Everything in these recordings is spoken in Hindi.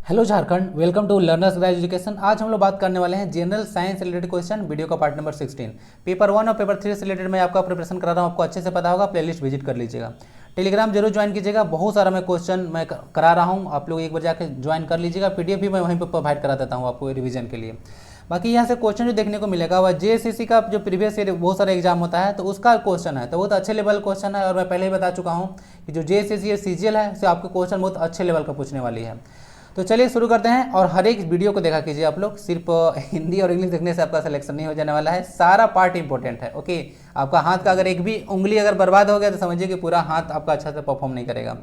Hello Jharkhand, welcome to learners guide education. आज हम लोग बात करने वाले हैं general science related question, video का पार्ट नंबर 16। पेपर 1 और पेपर 3 से रिलेटेड मैं आपका प्रिपरेशन करा रहा हूँ, आपको अच्छे से पता होगा। प्लेलिस्ट विजिट कर लीजिएगा, टेलीग्राम जरूर ज्वाइन कीजिएगा। बहुत सारा मैं क्वेश्चन मैं करा रहा हूँ, आप लोग एक बार जाकर ज्वाइन कर लीजिएगा। पीडीएफ भी मैं वहीं पर प्रोवाइड करा देता हूँ आपको रिवीजन के लिए। बाकी यहाँ से क्वेश्चन जो देखने को मिलेगा वह जेएसएससी का जो प्रीवियस ईयर बहुत सारा एग्जाम होता है तो उसका क्वेश्चन है, तो बहुत अच्छे लेवल क्वेश्चन है। और मैं पहले ही बता चुका हूँ कि जो जेएसएससी सीजीएल है उससे आपको क्वेश्चन बहुत अच्छे लेवल का पूछने वाली है। तो चलिए शुरू करते हैं। और हर एक वीडियो को देखा कीजिए आप लोग, सिर्फ हिंदी और इंग्लिश देखने से आपका सिलेक्शन नहीं हो जाने वाला है, सारा पार्ट इंपॉर्टेंट है। ओके, आपका हाथ का अगर एक भी उंगली अगर बर्बाद हो गया तो समझिए कि पूरा हाथ आपका अच्छा से परफॉर्म नहीं करेगा।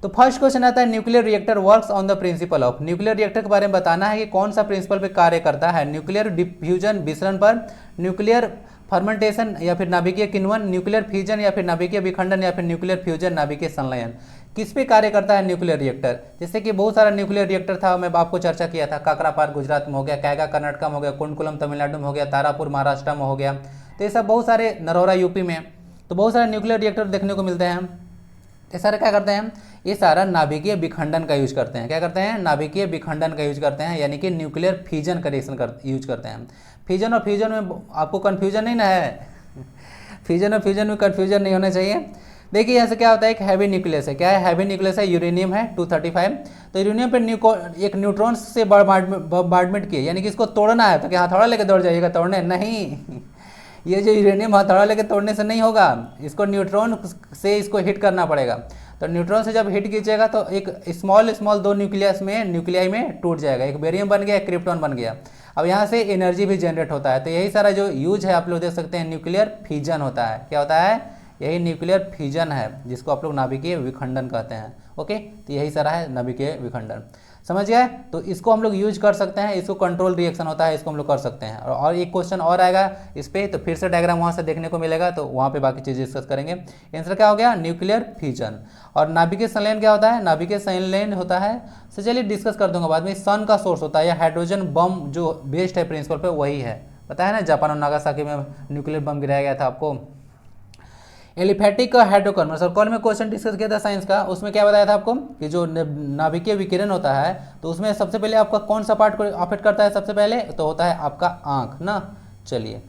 तो फर्स्ट क्वेश्चन आता है, nuclear reactor works on the principle of. Nuclear reactor के बारे में बताना है कि कौन सा प्रिंसिपल पे कार्य करता है। न्यूक्लियर डिफ्यूजन विसरण पर, न्यूक्लियर फर्मेंटेशन या फिर नाभिकीय किण्वन, न्यूक्लियर फ्यूजन या फिर नाभिकीय विखंडन या फिर न्यूक्लियर फ्यूजन नाभिकीय संलयन। किस पे कार्य करता है न्यूक्लियर रिएक्टर? जैसे कि बहुत सारा न्यूक्लियर रिएक्टर था, मैं आपको चर्चा किया था। काकरापार गुजरात में हो गया, कैगा कर्नाटक में हो गया, कुंडकुलम तमिलनाडु में हो गया, तारापुर महाराष्ट्र में हो गया। तो ये सब बहुत सारे, नरोरा यूपी में, तो बहुत सारे न्यूक्लियर रिएक्टर देखने को मिलते हैं। ये सारे क्या करते हैं? ये सारा नाभिकीय विखंडन का यूज करते हैं। क्या करते हैं? नाभिकीय विखंडन का यूज करते हैं, यानी कि न्यूक्लियर फ्यूजन का रिएक्शन यूज करते हैं। फ्यूजन और फ्यूजन में आपको कन्फ्यूजन नहीं ना है फ्यूजन और फ्यूजन में कन्फ्यूजन नहीं होना चाहिए। देखिए यहाँ से क्या होता है, एक हैवी न्यूक्लियस है। क्या है? हैवी न्यूक्लियस है, यूरेनियम है 235। तो यूरेनियम पे एक न्यूट्रॉन से बॉम्बार्डमेंट किए, यानी कि इसको तोड़ना है। तो क्या हथौड़ा लेके दौड़ जाइएगा तोड़ने? नहीं ये जो यूरेनियम हथौड़ा लेके तोड़ने से नहीं होगा, इसको न्यूट्रॉन से इसको हिट करना पड़ेगा। तो न्यूट्रॉन से जब हिट कीजिएगा तो एक स्मॉल दो न्यूक्लियाई में टूट जाएगा। एक बेरियम बन गया, एक क्रिप्टॉन बन गया। अब यहाँ से एनर्जी भी जनरेट होता है। तो यही सारा जो यूज है आप लोग देख सकते हैं, न्यूक्लियर फ्यूजन होता है। क्या होता है? यही न्यूक्लियर फ्यूजन है, जिसको आप लोग नाभिकीय विखंडन कहते हैं। ओके, तो यही सारा है नाभिकीय विखंडन। समझ गए? तो इसको हम लोग यूज कर सकते हैं, इसको कंट्रोल रिएक्शन होता है, इसको हम लोग कर सकते हैं। और एक क्वेश्चन और आएगा इस पर, तो फिर से डायग्राम वहाँ से देखने को मिलेगा, तो वहाँ पे बाकी चीज़ें डिस्कस करेंगे। आंसर क्या हो गया? Nuclear fusion. और नाभिकीय संलयन क्या होता है? नाभिकीय संलयन होता है, तो चलिए डिस्कस कर दूंगा बाद में। सन का सोर्स होता है, या हाइड्रोजन बम जो बेस्ड है प्रिंसिपल पे, वही है। पता है ना, जापान और नागासाकी में न्यूक्लियर बम गिराया गया था आपको। एलिफैटिक हाइड्रोकार्बन सर्कल में क्वेश्चन डिस्कस किया था साइंस का, उसमें क्या बताया था आपको कि जो नाभिकीय विकिरण होता है तो उसमें सबसे पहले आपका कौन सा पार्ट को अफेक्ट करता है? सबसे पहले तो होता है आपका आंख ना। चलिए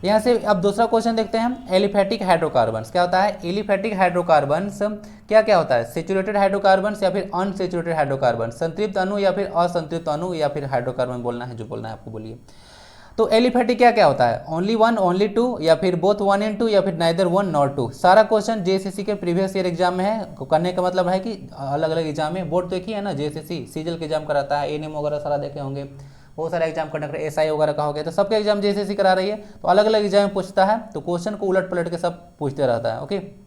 यहाँ से अब दूसरा क्वेश्चन देखते हैं। एलिफैटिक हाइड्रोकार्बन्स क्या होता है? एलिफैटिक हाइड्रोकार्बन्स क्या क्या होता है? सेचुरेटेड हाइड्रोकार्बन्स या फिर अनसेचुरेटेड हाइड्रोकार्बन, संतृप्त अणु या फिर असंतृप्त अणु या फिर हाइड्रोकार्बन बोलना है, जो बोलना है आपको बोलिए। तो एलिफैटिक क्या क्या होता है? ओनली वन, ओनली टू, या फिर बोथ 1 and 2, या फिर नाइदर 1 nor 2। सारा क्वेश्चन जेएसएससी के प्रीवियस ईयर एग्जाम में है। करने का मतलब है कि अलग अलग एग्जाम में, बोर्ड तो एक ही है ना, जेएसएससी सीजीएल के एग्जाम कराता है, एएनएम वगैरह सारा देखे होंगे, बहुत सारे एग्जाम कंडक्ट, एसआई वगैरह का हो गया, तो सबके एग्जाम जेएसएससी करा रही है। तो अलग अलग एग्जाम में पूछता है, तो क्वेश्चन को उलट पलट के सब पूछते रहता है। ओके,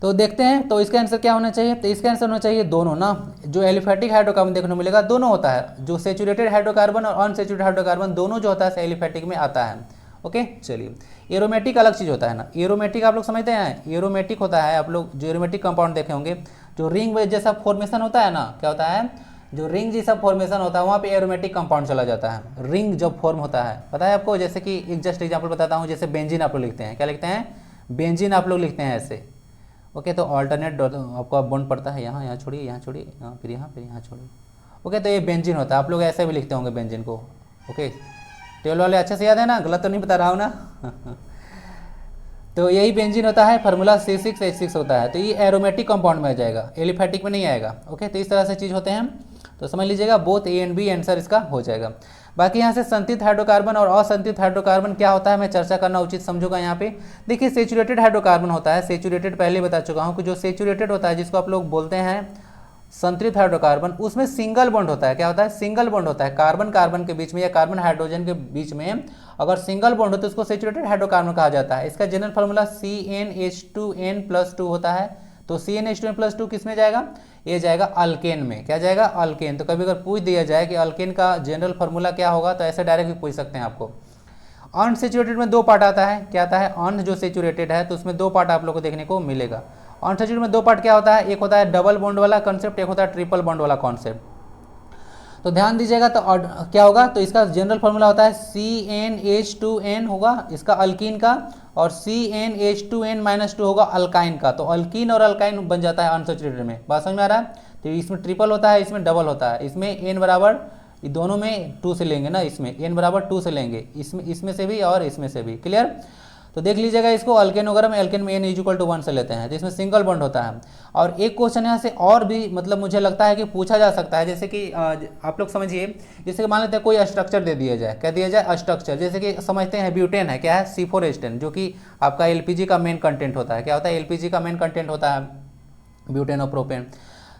तो देखते हैं तो इसका आंसर क्या होना चाहिए? तो इसका आंसर होना चाहिए दोनों ना। जो एलिफैटिक हाइड्रोकार्बन देखने को मिलेगा दोनों होता है, जो सेचुरेटेड हाइड्रोकार्बन और अनसेचुरेटेड हाइड्रोकार्बन दोनों जो होता है एलिफैटिक में आता है। ओके, चलिए एरोमेटिक अलग चीज़ होता है ना। एरोमेटिक आप लोग समझते हैं? एरोमेटिक होता है, आप लोग जो एरोमेटिक कंपाउंड देखे होंगे, जो रिंग जैसा फॉर्मेशन होता है ना, क्या होता है? जो रिंग जैसा फॉर्मेशन होता है वहाँ पे एरोमेटिक कंपाउंड चला जाता है। रिंग जब फॉर्म होता है, पता है आपको? जैसे कि एक जस्ट एग्जाम्पल बताता हूँ, जैसे बेंजीन आप लोग लिखते हैं, क्या लिखते हैं? बेंजीन आप लोग लिखते हैं ऐसे। ओके, तो ऑल्टरनेट आपका बॉन्ड पड़ता है, यहाँ छोड़िए, यहाँ छोड़िए, यहाँ फिर यहाँ छोड़िए। ओके, तो ये बेंजीन होता है, आप लोग ऐसे भी लिखते होंगे बेंजीन को। ओके, टेबल वाले अच्छे से याद है ना, गलत तो नहीं बता रहा हूँ ना तो यही बेंजीन होता है, फार्मूला C6H6 होता है। तो ये एरोमेटिक कंपाउंड में आ जाएगा, एलिफैटिक में नहीं आएगा। ओके, तो इस तरह से चीज़ होते हैं, तो समझ लीजिएगा both A and B answer इसका हो जाएगा। बाकी यहाँ से संतृप्त हाइड्रोकार्बन और असंतृप्त हाइड्रोकार्बन क्या होता है, मैं चर्चा करना उचित समझूंगा यहाँ पे। देखिए सेचुरेटेड हाइड्रोकार्बन होता है, सेचुरेटेड पहले बता चुका हूँ कि जो सेचुरेटेड होता है, जिसको आप लोग बोलते हैं संतृप्त हाइड्रोकार्बन, उसमें सिंगल बॉन्ड होता है। क्या होता है? सिंगल बॉन्ड होता है, कार्बन कार्बन के बीच में या कार्बन हाइड्रोजन के बीच में अगर सिंगल बॉन्ड हो तो उसको सेचुरेटेड हाइड्रोकार्बन कहा जाता है। इसका जनरल फार्मूला CnH2n+2 होता है। तो CnH2n+2 किस में जाएगा? ये जाएगा अल्केन में। क्या जाएगा? अल्केन। तो कभी अगर पूछ दिया जाए कि अल्केन का जनरल फार्मूला क्या होगा, तो ऐसे डायरेक्ट भी पूछ सकते हैं आपको। अनसेचुरेटेड में दो पार्ट आता है। क्या आता है? अन जो सेचुरेटेड है तो उसमें दो पार्ट आप लोग को देखने को मिलेगा। अनसेचुरेटेड में दो पार्ट क्या होता है? एक होता है डबल बॉन्ड वाला कॉन्सेप्ट, एक होता है ट्रिपल बॉन्ड वाला कॉन्सेप्ट। तो ध्यान दीजिएगा, तो क्या होगा? तो इसका जनरल फार्मूला होता है CnH2n होगा इसका अल्कीन का, और CnH2n-2 होगा अल्काइन का। तो अल्कीन और अल्काइन बन जाता है अनसेचुरेटेड में। बात समझ में आ रहा है? तो इसमें ट्रिपल होता है, इसमें डबल होता है। इसमें n बराबर, दोनों में 2 से लेंगे ना, इसमें n बराबर 2 से लेंगे, इसमें से भी और इसमें से भी। क्लियर? तो देख लीजिएगा इसको, अल्केन वगैरह में एल्केन में n इक्वल टू 1 से लेते हैं, तो इसमें सिंगल बॉन्ड होता है। और एक क्वेश्चन यहाँ से और भी मतलब मुझे लगता है कि पूछा जा सकता है, जैसे कि आप लोग समझिए, जैसे कि मान लेते हैं कोई स्ट्रक्चर दे दिया जाए, क्या दिया जाए? स्ट्रक्चर। जैसे कि समझते हैं ब्यूटेन है, क्या है? C4H10, जो कि आपका एलपीजी का मेन कंटेंट होता है। क्या होता है? एलपीजी का मेन कंटेंट होता है ब्यूटेन और प्रोपेन।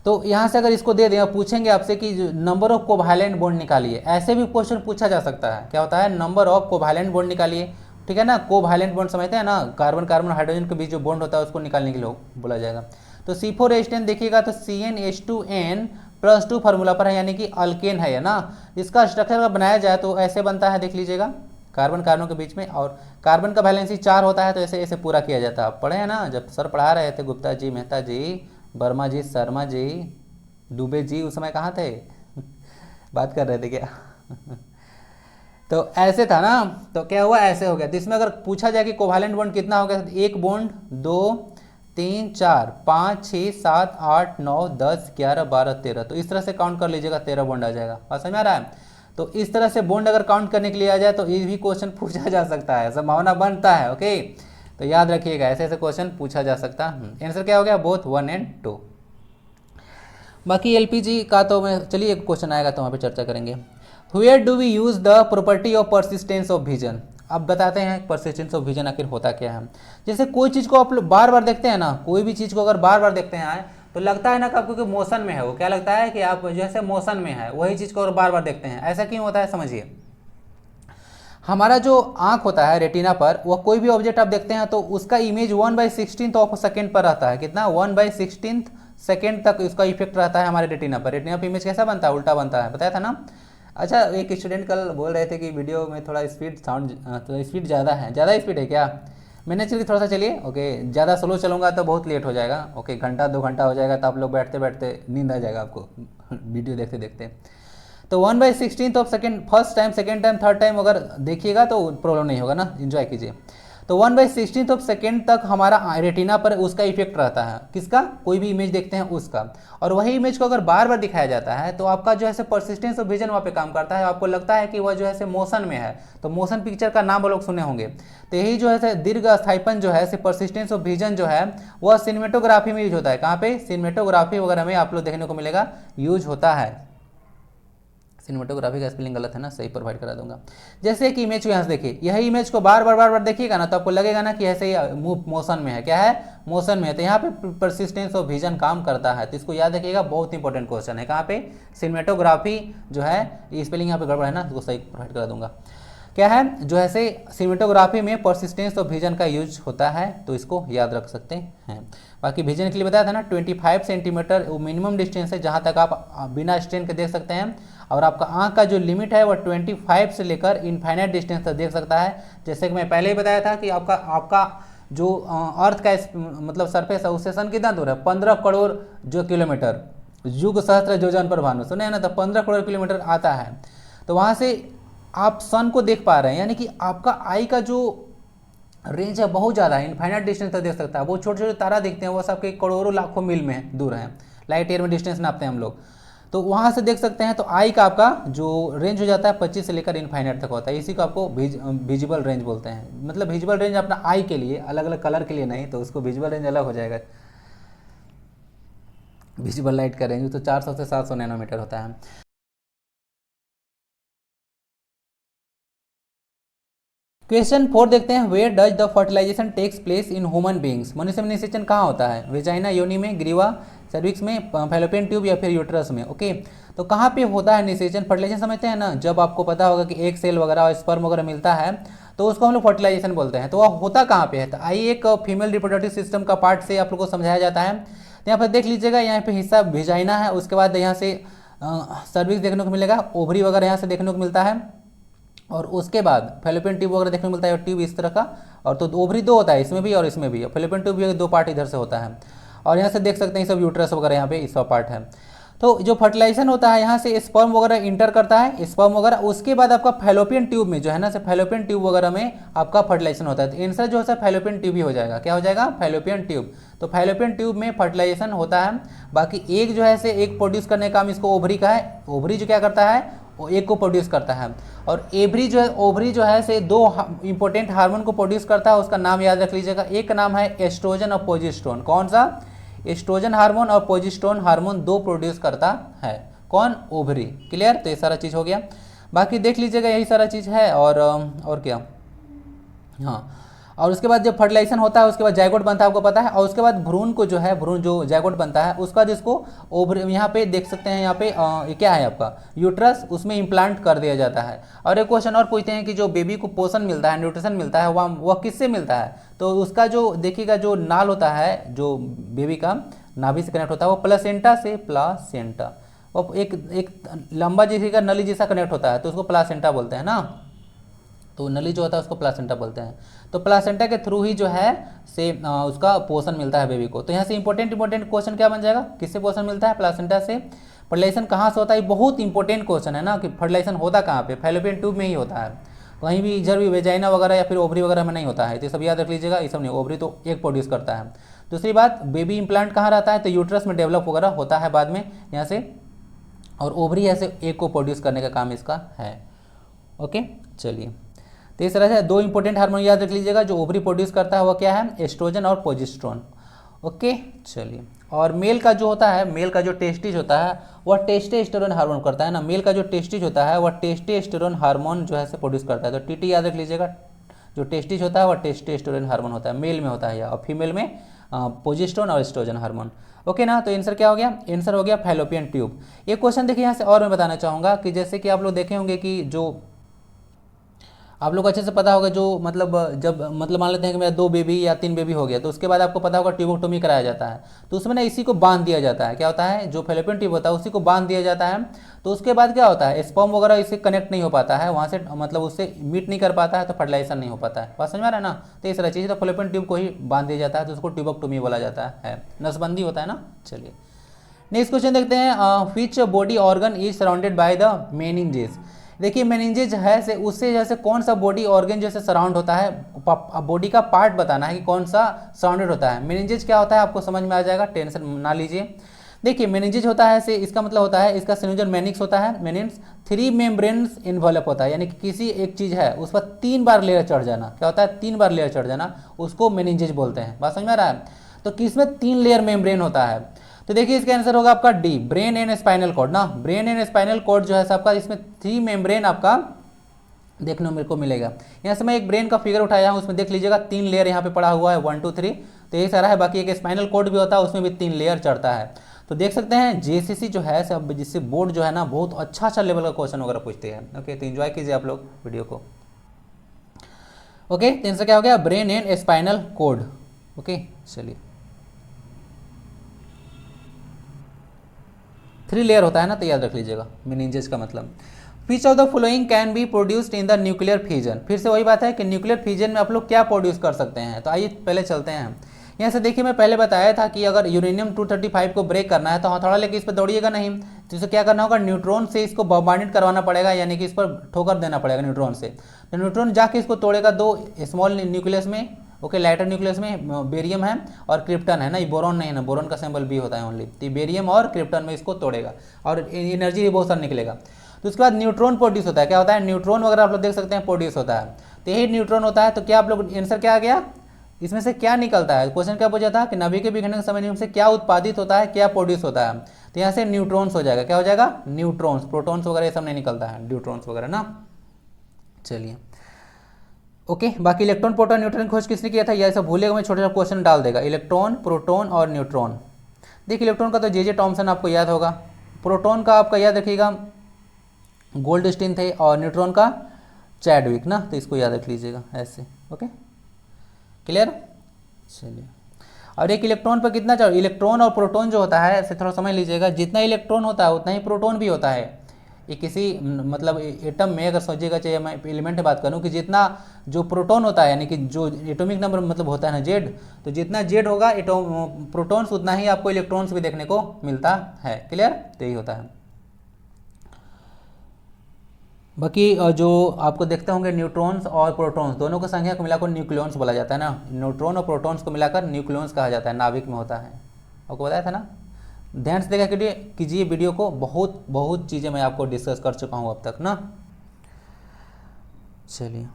तो यहाँ से अगर इसको दे दें और पूछेंगे आपसे कि नंबर ऑफ कोवैलेंट बॉन्ड निकालिए, ऐसे भी क्वेश्चन पूछा जा सकता है। क्या होता है? नंबर ऑफ कोवैलेंट बॉन्ड निकालिए, ठीक है ना। कोवैलेंट बॉन्ड समझते हैं ना, कार्बन कार्बन हाइड्रोजन के बीच जो बॉन्ड होता है उसको निकालने के लिए बोला जाएगा। तो C4H10 देखिएगा तो CnH2n+2 फार्मूला पर है, यानी कि अल्केन है ना। इसका स्ट्रक्चर अगर बनाया जाए तो ऐसे बनता है, देख लीजिएगा, कार्बन कार्बन के बीच में, और कार्बन का वैलेंसी 4 होता है, तो ऐसे ऐसे पूरा किया जाता है। आप पढ़े हैं ना, जब सर पढ़ा रहे थे, गुप्ता जी, मेहता जी, वर्मा जी, शर्मा जी, दुबे जी, उस समय कहाँ थे? बात कर रहे थे क्या? तो ऐसे था ना, तो क्या हुआ? ऐसे हो गया। तो इसमें अगर पूछा जाए कि कोवैलेंट बॉन्ड कितना हो गया, तो 1 बॉन्ड, 2, 3, 4, 5, 6, 7, 8, 9, 10, 11, 12, 13, तो इस तरह से काउंट कर लीजिएगा, 13 बॉन्ड आ जाएगा। बात समझ में आ रहा है? तो इस तरह से बॉन्ड अगर काउंट करने के लिए आ जाए तो ये भी क्वेश्चन पूछा जा सकता है, संभावना बनता है। ओके, तो याद रखिएगा, ऐसे ऐसे क्वेश्चन पूछा जा सकता है। आंसर क्या हो गया? बोथ 1 और 2। बाकी एलपीजी का तो मैं, चलिए एक क्वेश्चन आएगा तो वहाँ पे चर्चा करेंगे। Where do we use the property of persistence of vision? अब बताते हैं persistence of vision आखिर होता क्या है। जैसे कोई चीज़ को आप लोग बार बार देखते हैं ना, कोई भी चीज़ को अगर बार बार देखते हैं तो लगता है ना कि आपको कि मोशन में है वो। क्या लगता है? कि आप जैसे मोशन में है, वही चीज़ को अगर बार बार देखते हैं। ऐसा क्यों होता है? समझिए, हमारा जो आँख होता है रेटिना पर, वह कोई भी ऑब्जेक्ट आप देखते हैं तो उसका इमेज 1/16 ऑफ सेकेंड पर रहता है। कितना? 1/16 सेकेंड तक इसका इफेक्ट रहता है हमारे रेटिना पर। रेटिना पर इमेज कैसा बनता है? उल्टा बनता है, बताया था ना। अच्छा, एक स्टूडेंट कल बोल रहे थे कि वीडियो में थोड़ा स्पीड साउंड, तो स्पीड ज़्यादा है। ज़्यादा स्पीड है क्या? मैंने चलिए थोड़ा सा, चलिए ओके, ज़्यादा स्लो चलूँगा तो बहुत लेट हो जाएगा। ओके, घंटा 2 घंटा हो जाएगा, तो आप लोग बैठते बैठते नींद आ जाएगा आपको वीडियो देखते देखते। तो 1/16 of second, first time, second time, third time अगर देखिएगा तो प्रॉब्लम नहीं होगा ना, एंजॉय कीजिए। तो 1/16 ऑफ सेकेंड तक हमारा रेटिना पर उसका इफेक्ट रहता है। किसका? कोई भी इमेज देखते हैं उसका। और वही इमेज को अगर बार बार दिखाया जाता है तो आपका जो है परसिस्टेंस ऑफ विजन वहाँ पे काम करता है। आपको लगता है कि वह जो है मोशन में है। तो मोशन पिक्चर का नाम लोग सुने होंगे। तो यही जो है दीर्घ स्थायीपन जो है, परसिस्टेंस ऑफ विजन जो है, वह सिनेमेटोग्राफी में यूज होता है। कहाँ पे? सिनेमेटोग्राफी वगैरह में आप लोग देखने को मिलेगा, यूज होता है। सिनेमेटोग्राफी का स्पेलिंग गलत है ना, सही प्रोवाइड करा दूंगा। जैसे कि इमेज को यहाँ से देखिए, यही इमेज को बार बार देखिएगा ना, तो आपको लगेगा ना कि ऐसे ही मोशन में है। क्या है? मोशन में है। तो यहाँ पे परसिस्टेंस ऑफ विजन काम करता है, तो इसको याद रखिएगा, बहुत इंपॉर्टेंट क्वेश्चन है। कहाँ पे? सिनेमेटोग्राफी जो है, स्पेलिंग यहाँ पे गड़बड़ है ना, उसको सही प्रोवाइड करा दूंगा। क्या है? जो है सिनेमेटोग्राफी में परसिस्टेंस ऑफ विजन का यूज होता है, तो इसको याद रख सकते हैं। बाकी विजन के लिए बताया था ना, 25 सेंटीमीटर मिनिमम डिस्टेंस है जहाँ तक आप बिना स्ट्रेन के देख सकते हैं। और आपका आँख का जो लिमिट है वह 25 से लेकर इनफाइनाइट डिस्टेंस तक देख सकता है। जैसे कि मैं पहले ही बताया था कि आपका जो अर्थ का मतलब सरफेस है उससे सन कितना दूर है? 15 करोड़ जो किलोमीटर, युग सहस्त्र योजन पर भानु, सुने हैं ना, तो 15 करोड़ किलोमीटर आता है। तो वहाँ से आप सन को देख पा रहे हैं, यानी कि आपका आई का जो रेंज है बहुत ज़्यादा है, इनफाइनाइट डिस्टेंस तक देख सकता है। वो छोटे छोटे तारा दिखते हैं, वो सबके करोड़ों लाखों मील में दूर हैं, लाइट ईयर में डिस्टेंस नापते हैं हम लोग। तो वहाँ से देख सकते हैं। तो आई का आपका जो रेंज हो जाता है 25 से लेकर इनफाइनाइट तक होता है। इसी को आपको विजिबल रेंज बोलते हैं। मतलब विजिबल रेंज अपना आई के लिए, अलग अलग कलर के लिए नहीं, तो उसको विजिबल रेंज अलग हो जाएगा। विजिबल लाइट का रेंज तो 400 से 700 नैनोमीटर होता है। क्वेश्चन 4 देखते हैं, where does the fertilization takes place in human beings? मनुष्य में निषेचन कहाँ होता है? वेजाइना, योनि में, ग्रीवा, सर्विक्स में, फैलोपियन ट्यूब या फिर यूट्रस में। ओके, तो कहाँ पे होता है निषेचन? फर्टिलाइजेशन समझते हैं ना, जब आपको पता होगा कि एक सेल वगैरह और स्पर्म वगैरह मिलता है तो उसको हम लोग फर्टिलाइजेशन बोलते हैं। तो वह होता कहाँ पे है? तो आइए एक फीमेल रिप्रोडक्टिव सिस्टम का पार्ट से आप लोग को समझाया जाता है। तो यहाँ पर देख लीजिएगा, यहाँ पे हिस्सा वेजाइना है, उसके बाद यहाँ से सर्विक्स देखने को मिलेगा, ओवरी वगैरह यहाँ से देखने को मिलता है, और उसके बाद फैलोपियन ट्यूब वगैरह देखने को मिलता है, और ट्यूब इस तरह का। और तो ओवरी 2 होता है, इसमें भी और इसमें भी। फैलोपियन ट्यूब भी 2 पार्ट इधर से होता है। और यहाँ से देख सकते हैं सब यूट्रस वगैरह यहाँ पे इसका पार्ट है। तो जो फर्टिलाइजेशन होता है यहाँ से स्पर्म वगैरह इंटर करता है, स्पर्म वगैरह, उसके बाद आपका फैलोपियन ट्यूब में जो है ना, से फैलोपियन ट्यूब वगैरह में आपका फर्टिलाइजेशन होता है। तो आंसर जो है फैलोपियन ट्यूब ही हो जाएगा। क्या हो जाएगा? Fallopian tube. तो फैलोपियन ट्यूब में फर्टिलाइजेशन होता है। बाकी एक जो है से एक प्रोड्यूस करने का काम इसको ओवरी का है। ओवरी जो क्या करता है, वो एक को प्रोड्यूस करता है। और ओवरी जो है से दो इंपॉर्टेंट हार्मोन को प्रोड्यूस करता है, उसका नाम याद रख लीजिएगा। एक का नाम है एस्ट्रोजन और प्रोजेस्टेरोन। कौन सा? एस्ट्रोजन हार्मोन और प्रोजेस्टेरोन हार्मोन दो प्रोड्यूस करता है। कौन? ओवरी। क्लियर? तो ये सारा चीज़ हो गया। बाकी देख लीजिएगा, यही सारा चीज़ है। और क्या, हाँ, और उसके बाद जब फर्टिलाइजेशन होता है उसके बाद जाइगोट बनता है, आपको पता है। और उसके बाद भ्रूण को जो है, भ्रूण जो जाइगोट बनता है उसका जिसको ओवरी, यहाँ पे देख सकते हैं, यहाँ पे ये क्या है आपका यूट्रस, उसमें इम्प्लांट कर दिया जाता है। और एक क्वेश्चन और पूछते हैं कि जो बेबी को पोषण मिलता है, न्यूट्रिशन मिलता है, वह किससे मिलता है? तो उसका जो देखिएगा जो नाल होता है, जो बेबी का नाभि से कनेक्ट होता है, वो प्लासेंटा से, प्लासेंटा, वो एक लंबा जैसे का नली जैसा कनेक्ट होता है, तो उसको प्लासेंटा बोलते हैं ना। तो नली जो होता है उसको प्लासेंटा बोलते हैं। तो प्लासेंटा के थ्रू ही जो है से उसका पोषण मिलता है बेबी को। तो यहाँ से इंपॉर्टेंट क्वेश्चन क्या बन जाएगा? किससे पोषण मिलता है? प्लासेंटा से। फर्टिलाइजेशन कहाँ से होता है? बहुत इंपॉर्टेंट क्वेश्चन है ना, कि फर्टिलाइजेशन होता कहाँ पे? फैलोपियन ट्यूब में ही होता है। कहीं भी इधर भी वेजाइना वगैरह या फिर ओवरी वगैरह में नहीं होता है। तो सब याद रख लीजिएगा, ये सब नहीं, ओवरी तो एक प्रोड्यूस करता है। दूसरी बात, बेबी इंप्लांट कहाँ रहता है? तो यूट्रस में डेवलप वगैरह होता है बाद में यहाँ से। और ओवरी ऐसे एक को प्रोड्यूस करने का काम इसका है। ओके, चलिए। तो इस तरह से दो इंपॉर्टेंट हार्मोन याद रख लीजिएगा जो ओवरी प्रोड्यूस करता है, वो क्या है? एस्ट्रोजन और प्रोजेस्टेरोन। ओके, चलिए। और मेल का जो होता है, मेल का जो टेस्टिज होता है, वह टेस्टोस्टेरोन हार्मोन करता है ना। मेल का जो टेस्टिज होता है वह टेस्टोस्टेरोन हार्मोन जो है से प्रोड्यूस करता है। तो टीटी याद रख लीजिएगा। जो टेस्टिज होता है वह टेस्टोस्टेरोन हार्मोन होता है, मेल में होता है, और फीमेल में प्रोजेस्टेरोन और एस्ट्रोजन हार्मोन। ओके ना। तो आंसर क्या हो गया? आंसर हो गया फैलोपियन ट्यूब। एक क्वेश्चन देखिए यहाँ से और मैं बताना चाहूँगा कि जैसे कि आप लोग देखे होंगे कि जो आप लोग को अच्छे से पता होगा, जो मतलब जब मतलब मान लेते हैं कि मेरा 2 बेबी या 3 बेबी हो गया, तो उसके बाद आपको पता होगा ट्यूबोटोमी कराया जाता है। तो उसमें ना इसी को बांध दिया जाता है। क्या होता है? जो फैलोपियन ट्यूब होता है उसी को बांध दिया जाता है। तो उसके बाद क्या होता है? स्पर्म वगैरह इससे कनेक्ट नहीं हो पाता है, वहाँ से मतलब उससे मीट नहीं कर पाता है, तो फर्टिलाइजेशन नहीं हो पाता है। बात समझ में आ रहा है ना? तो इस तरह चीज़, तो फैलोपियन ट्यूब को ही बांध दिया जाता है, तो उसको ट्यूबोटोमी बोला जाता है। नसबंदी होता है ना। चलिए नेक्स्ट क्वेश्चन देखते हैं। Which body organ is surrounded by the meninges? देखिए मेनिंजेस है से उससे जैसे कौन सा बॉडी ऑर्गन जैसे सराउंड होता है, बॉडी का पार्ट बताना है कि कौन सा सराउंडेड होता है। मेनिंजेस क्या होता है आपको समझ में आ जाएगा, टेंशन ना लीजिए। देखिए मेनिंजेस होता है से इसका मतलब होता है, इसका संयोजन मेनिक्स होता है। मेनिन्स 3 मेम्ब्रेन्स इन्वॉल्व होता है, यानी कि किसी एक चीज़ है उस पर 3 बार लेयर चढ़ जाना। क्या होता है? 3 बार लेयर चढ़ जाना, उसको मेनिंजेस बोलते हैं। बात समझ में आ रहा है? तो किसमें 3 लेयर मेम्ब्रेन होता है? तो देखिए इसका आंसर होगा आपका D, brain and spinal cord ना। ब्रेन एंड स्पाइनल कॉर्ड जो है आपका, इसमें 3 मेम्ब्रेन आपका देखने मेरे को मिलेगा। यहाँ से मैं एक ब्रेन का फिगर उठाया हूँ, उसमें देख लीजिएगा 3 लेयर यहाँ पे पड़ा हुआ है, 1 2 3। तो यही सारा है। बाकी एक स्पाइनल कॉर्ड भी होता है, उसमें भी 3 लेयर चढ़ता है। तो देख सकते हैं जेसीसी जो है सब, जिससे बोर्ड जो है ना बहुत अच्छा लेवल का क्वेश्चन वगैरह पूछते हैं। ओके, तो एंजॉय कीजिए आप लोग वीडियो को। ओके, तो इनसे क्या हो गया? Brain and spinal cord. Okay, चलिए 3 लेयर होता है ना, तो याद रख लीजिएगा मेनिंजेस का मतलब। विच of the following can be produced in the nuclear fusion? फिर से वही बात है कि न्यूक्लियर फ्यूजन में आप लोग क्या प्रोड्यूस कर सकते हैं। तो आइए पहले चलते हैं यहाँ से। देखिए मैं पहले बताया था कि अगर यूरेनियम 235 को ब्रेक करना है तो हथौड़ा लेके इस पर दौड़िएगा नहीं, तो इसे क्या करना होगा? न्यूट्रॉन से इसको बॉम्बार्डेड करवाना पड़ेगा, यानी कि इस पर ठोकर देना पड़ेगा न्यूट्रॉन से। तो न्यूट्रॉन जाके इसको तोड़ेगा 2 स्मॉल न्यूक्लियस में। ओके, लाइटर न्यूक्लियस में बेरियम है और क्रिप्टन है ना, ये बोरॉन नहीं है ना, बोरॉन का सिंबल बी होता है ओनली। तो बेरियम और क्रिप्टन में इसको तोड़ेगा और एनर्जी भी बहुत सारा निकलेगा। तो उसके बाद न्यूट्रॉन प्रोड्यूस होता है। क्या होता है? न्यूट्रॉन वगैरह आप लोग देख सकते हैं प्रोड्यूस होता है। तो यही न्यूट्रॉन होता है। तो क्या आप लोग आंसर क्या आ गया? इसमें से क्या निकलता है? क्वेश्चन क्या पूछा था कि नाभिक के विघटन के समय से क्या उत्पादित होता है, क्या प्रोड्यूस होता है? तो यहाँ से न्यूट्रॉन्स हो जाएगा। क्या हो जाएगा? न्यूट्रॉन्स। प्रोटॉन्स वगैरह ये सब नहीं निकलता है, न्यूट्रॉन्स वगैरह ना। चलिए ओके, बाकी इलेक्ट्रॉन प्रोटॉन न्यूट्रॉन खोज किसने किया था? यह सब भूलेगा मैं, छोटा छोटा क्वेश्चन डाल देगा। इलेक्ट्रॉन, प्रोटॉन और न्यूट्रॉन। देखिए इलेक्ट्रॉन का तो जे टॉमसन आपको याद होगा, प्रोटॉन का आपका याद रखिएगा गोल्डस्टीन थे, और न्यूट्रॉन का चैडविक ना। तो इसको याद रख लीजिएगा ऐसे। Okay, clear? चलिए, और एक इलेक्ट्रॉन पर कितना चाहिए? इलेक्ट्रॉन और प्रोटॉन जो होता है ऐसे थोड़ा समझ लीजिएगा, जितना इलेक्ट्रॉन होता है उतना ही प्रोटॉन भी होता है। ये किसी मतलब एटम में अगर सोचिएगा, चाहिए मैं एलिमेंट की बात करूँ कि जितना जो प्रोटॉन होता है यानी कि जो एटॉमिक नंबर मतलब होता है ना जेड, तो जितना जेड होगा प्रोटॉन्स उतना ही आपको इलेक्ट्रॉन्स भी देखने को मिलता है। क्लियर? तो यही होता है। बाकी जो आपको देखते होंगे न्यूट्रॉन्स और प्रोटॉन्स दोनों की संख्या को मिलाकर न्यूक्लियॉन्स बोला जाता है ना। न्यूट्रॉन और प्रोटॉन्स को मिलाकर न्यूक्लियॉन्स कहा जाता है, नाभिक में होता है। आपको बताया था ना। ध्यान से देखा कीजिए वीडियो को, बहुत बहुत चीज़ें मैं आपको डिस्कस कर चुका हूँ अब तक ना। चलिए,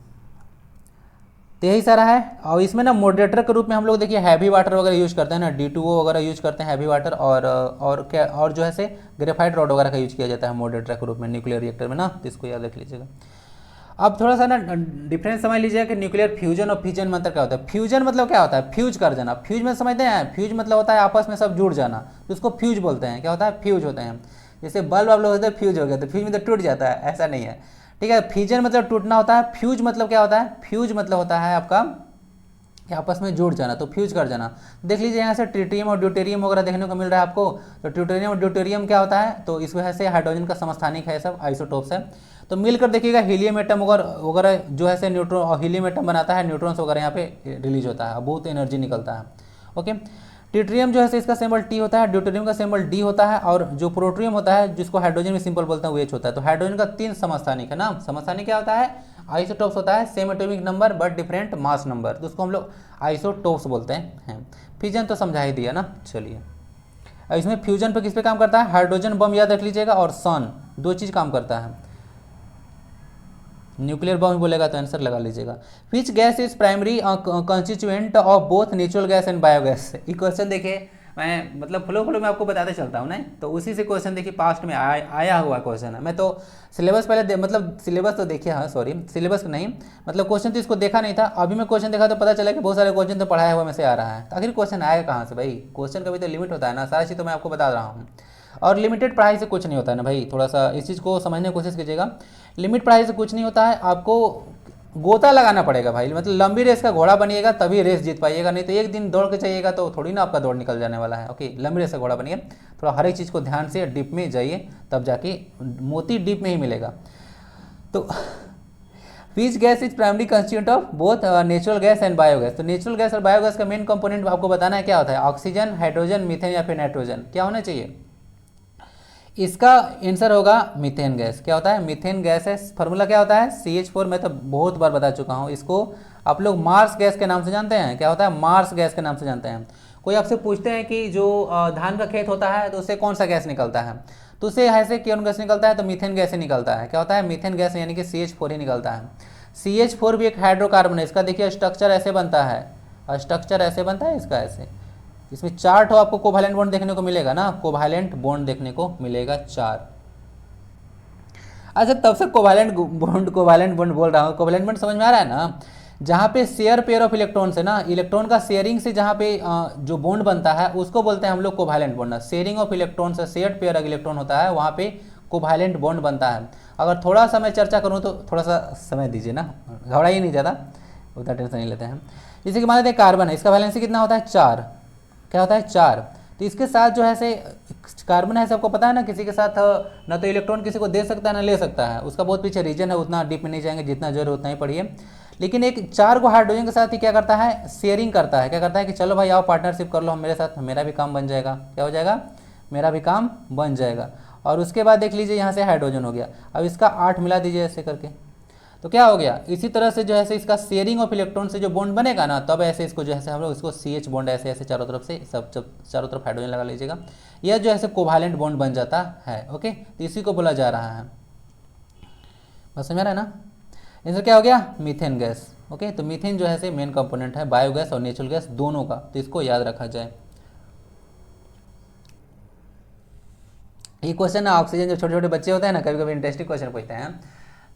तो यही सारा है। और इसमें ना मॉडरेटर के रूप में हम लोग देखिए हैवी वाटर वगैरह यूज करते हैं ना, D2O वगैरह यूज करते हैं हैवी वाटर, और क्या और जो है से ग्रेफाइट रॉड वगैरह का यूज किया जाता है मॉडरेटर के रूप में न्यूक्लियर रिएक्टर में ना, तो इसको याद रख लीजिएगा। अब थोड़ा सा ना डिफरेंस समझ लीजिएगा कि न्यूक्लियर फ्यूजन और फिजन में अंतर क्या होता है। फ्यूजन मतलब क्या होता है? फ्यूज कर जाना। फ्यूज में समझते हैं, फ्यूज मतलब होता है आपस में सब जुड़ जाना, तो उसको फ्यूज बोलते हैं। क्या होता है? फ्यूज होते हैं। जैसे बल्ब आप लोग होते हैं फ्यूज हो गया, तो फ्यूज में तो टूट जाता है, ऐसा नहीं है। ठीक है, फिजन मतलब टूटना होता है। फ्यूज मतलब क्या होता है? फ्यूज मतलब होता है आपका कि आपस में जुड़ जाना, तो फ्यूज कर जाना। देख लीजिए यहाँ से ट्रिटियम और ड्यूटेरियम वगैरह देखने को मिल रहा है आपको। तो ट्रिटियम और ड्यूटेरियम क्या होता है? तो इस वजह से हाइड्रोजन का समस्थानिक है, सब आइसोटोप्स है। तो मिलकर देखिएगा हीलियम एटम वगैरह जो है से न्यूट्रॉन और हीलियम एटम बनाता है, न्यूट्रॉन्स वगैरह यहाँ पे रिलीज होता है, बहुत एनर्जी निकलता है। ओके, ट्रिटियम जो है से इसका सिंबल T होता है, ड्यूटेरियम का सिंबल D होता है, और जो प्रोटोनियम होता है जिसको हाइड्रोजन में सिंपल बोलते हैं वो H होता है। तो हाइड्रोजन का 3 समस्थानिक है ना। समस्थानिक क्या होता है? आइसोटोप्स होता है, same atomic number but different mass number, तो उसको हम लोग आइसोटोप्स बोलते हैं। फ्यूजन तो समझा ही दिया ना। चलिए, अब इसमें फ्यूजन पे किस पे काम करता है? हाइड्रोजन बम याद रख लीजिएगा, और सन, दो चीज़ काम करता है। न्यूक्लियर बम बोलेगा तो आंसर लगा लीजिएगा। Which gas is primary constituent of both natural gas and biogas. ये क्वेश्चन देखिए मैं मतलब फ्लो में आपको बताते चलता हूँ ना, तो उसी से क्वेश्चन देखिए पास्ट में आया हुआ क्वेश्चन है। मैं तो सिलेबस पहले मतलब सिलेबस तो देखिए, हाँ सॉरी सिलेबस नहीं, मतलब क्वेश्चन तो इसको देखा नहीं था। अभी मैं क्वेश्चन देखा तो पता चला कि बहुत सारे क्वेश्चन तो पढ़ाया हुआ में से आ रहा है। तो आखिर क्वेश्चन आएगा कहाँ से भाई? क्वेश्चन का भी तो लिमिट होता है ना, सारी चीज़ तो मैं आपको बता रहा हूँ। और लिमिटेड पढ़ाई से कुछ नहीं होता है ना भाई, थोड़ा सा इस चीज़ को समझने की कोशिश कीजिएगा। लिमिट पढ़ाई से कुछ नहीं होता है, आपको गोता लगाना पड़ेगा भाई। मतलब लंबी रेस का घोड़ा बनिएगा तभी रेस जीत पाइएगा, नहीं तो एक दिन दौड़ के चाहिएगा तो थोड़ी ना आपका दौड़ निकल जाने वाला है। ओके, लंबी रेस का घोड़ा बनिए, थोड़ा हर एक चीज़ को ध्यान से डीप में जाइए, तब जाके मोती डीप में ही मिलेगा। तो which gas is primary constituent of both natural gas and biogas. तो नेचुरल गैस और बायोगैस का मेन कंपोनेंट आपको बताना है क्या होता है? ऑक्सीजन, हाइड्रोजन, मीथेन या फिर नाइट्रोजन, क्या होना चाहिए? इसका आंसर होगा मीथेन गैस। क्या होता है? मीथेन गैस है। फार्मूला क्या होता है? CH4। मैं तो बहुत बार बता चुका हूँ इसको। आप लोग मार्स गैस के नाम से जानते हैं। क्या होता है? मार्स गैस के नाम से जानते हैं। कोई आपसे पूछते हैं कि जो धान का खेत होता है तो उससे कौन सा गैस निकलता है, तो उससे ऐसे कौन गैस निकलता है? तो मीथेन गैस ही निकलता है। क्या होता है? मीथेन गैस यानी कि CH4 ही निकलता है। CH4 भी एक हाइड्रोकार्बन है। इसका देखिए स्ट्रक्चर ऐसे बनता है, स्ट्रक्चर ऐसे बनता है इसका, ऐसे। इसमें 4 ठो आपको कोवैलेंट बॉन्ड देखने को मिलेगा ना, कोवैलेंट बॉन्ड देखने को मिलेगा 4। अच्छा, तब से कोवैलेंट बॉन्ड बोल रहा हूँ। कोवैलेंट बॉन्ड समझ में आ रहा है ना? जहाँ पे शेयर पेयर ऑफ इलेक्ट्रॉन्स है ना, इलेक्ट्रॉन का शेयरिंग से जहाँ पे जो बॉन्ड बनता है उसको बोलते हैं हम लोग covalent bond. Sharing of electron से शेयर्ड पेयर ऑफ इलेक्ट्रॉन होता है, वहाँ पे कोवैलेंट बॉन्ड बनता है। अगर थोड़ा सा मैं चर्चा करूँ तो थोड़ा सा समय दीजिए ना, घबराइए नहीं ज़्यादा, उतना टेंशन नहीं लेते हैं। जैसे कि मान लेते हैं कार्बन है, इसका वैलेंसी कितना होता है? 4। क्या होता है? 4। तो इसके साथ जो है से कार्बन है, सबको पता है ना, किसी के साथ ना तो इलेक्ट्रॉन किसी को दे सकता है ना ले सकता है, उसका बहुत पीछे रीजन है, उतना डीप में नहीं जाएंगे, जितना जरूर उतना ही पढ़िए। लेकिन एक 4 को हाइड्रोजन के साथ ही क्या करता है? शेयरिंग करता है। क्या करता है कि चलो भाई आओ पार्टनरशिप कर लो हम मेरे साथ, मेरा भी काम बन जाएगा। क्या हो जाएगा? मेरा भी काम बन जाएगा। और उसके बाद देख लीजिए यहाँ से हाइड्रोजन हो गया, अब इसका 8 मिला दीजिए ऐसे करके, तो क्या हो गया? इसी तरह से जो है इसका शेयरिंग ऑफ इलेक्ट्रॉन से जो बॉन्ड बनेगा ना, तब ऐसे इसको जो है हम लोग इसको CH बॉन्ड ऐसे ऐसे चारों तरफ से सब चारों तरफ हाइड्रोजन लगा लीजिएगा, यह जो है कोवैलेंट बॉन्ड बन जाता है। ओके, तो इसी को बोला जा रहा है। बस समझ रहा है ना? आंसर क्या हो गया? Methane gas. ओके, तो मीथेन जो है मेन कंपोनेंट है बायोगैस और नेचुरल गैस दोनों का, तो इसको याद रखा जाए। ये क्वेश्चन ना ऑक्सीजन जो छोटे छोटे बच्चे होते हैं ना, कभी कभी इंटरेस्टिंग क्वेश्चन पूछते हैं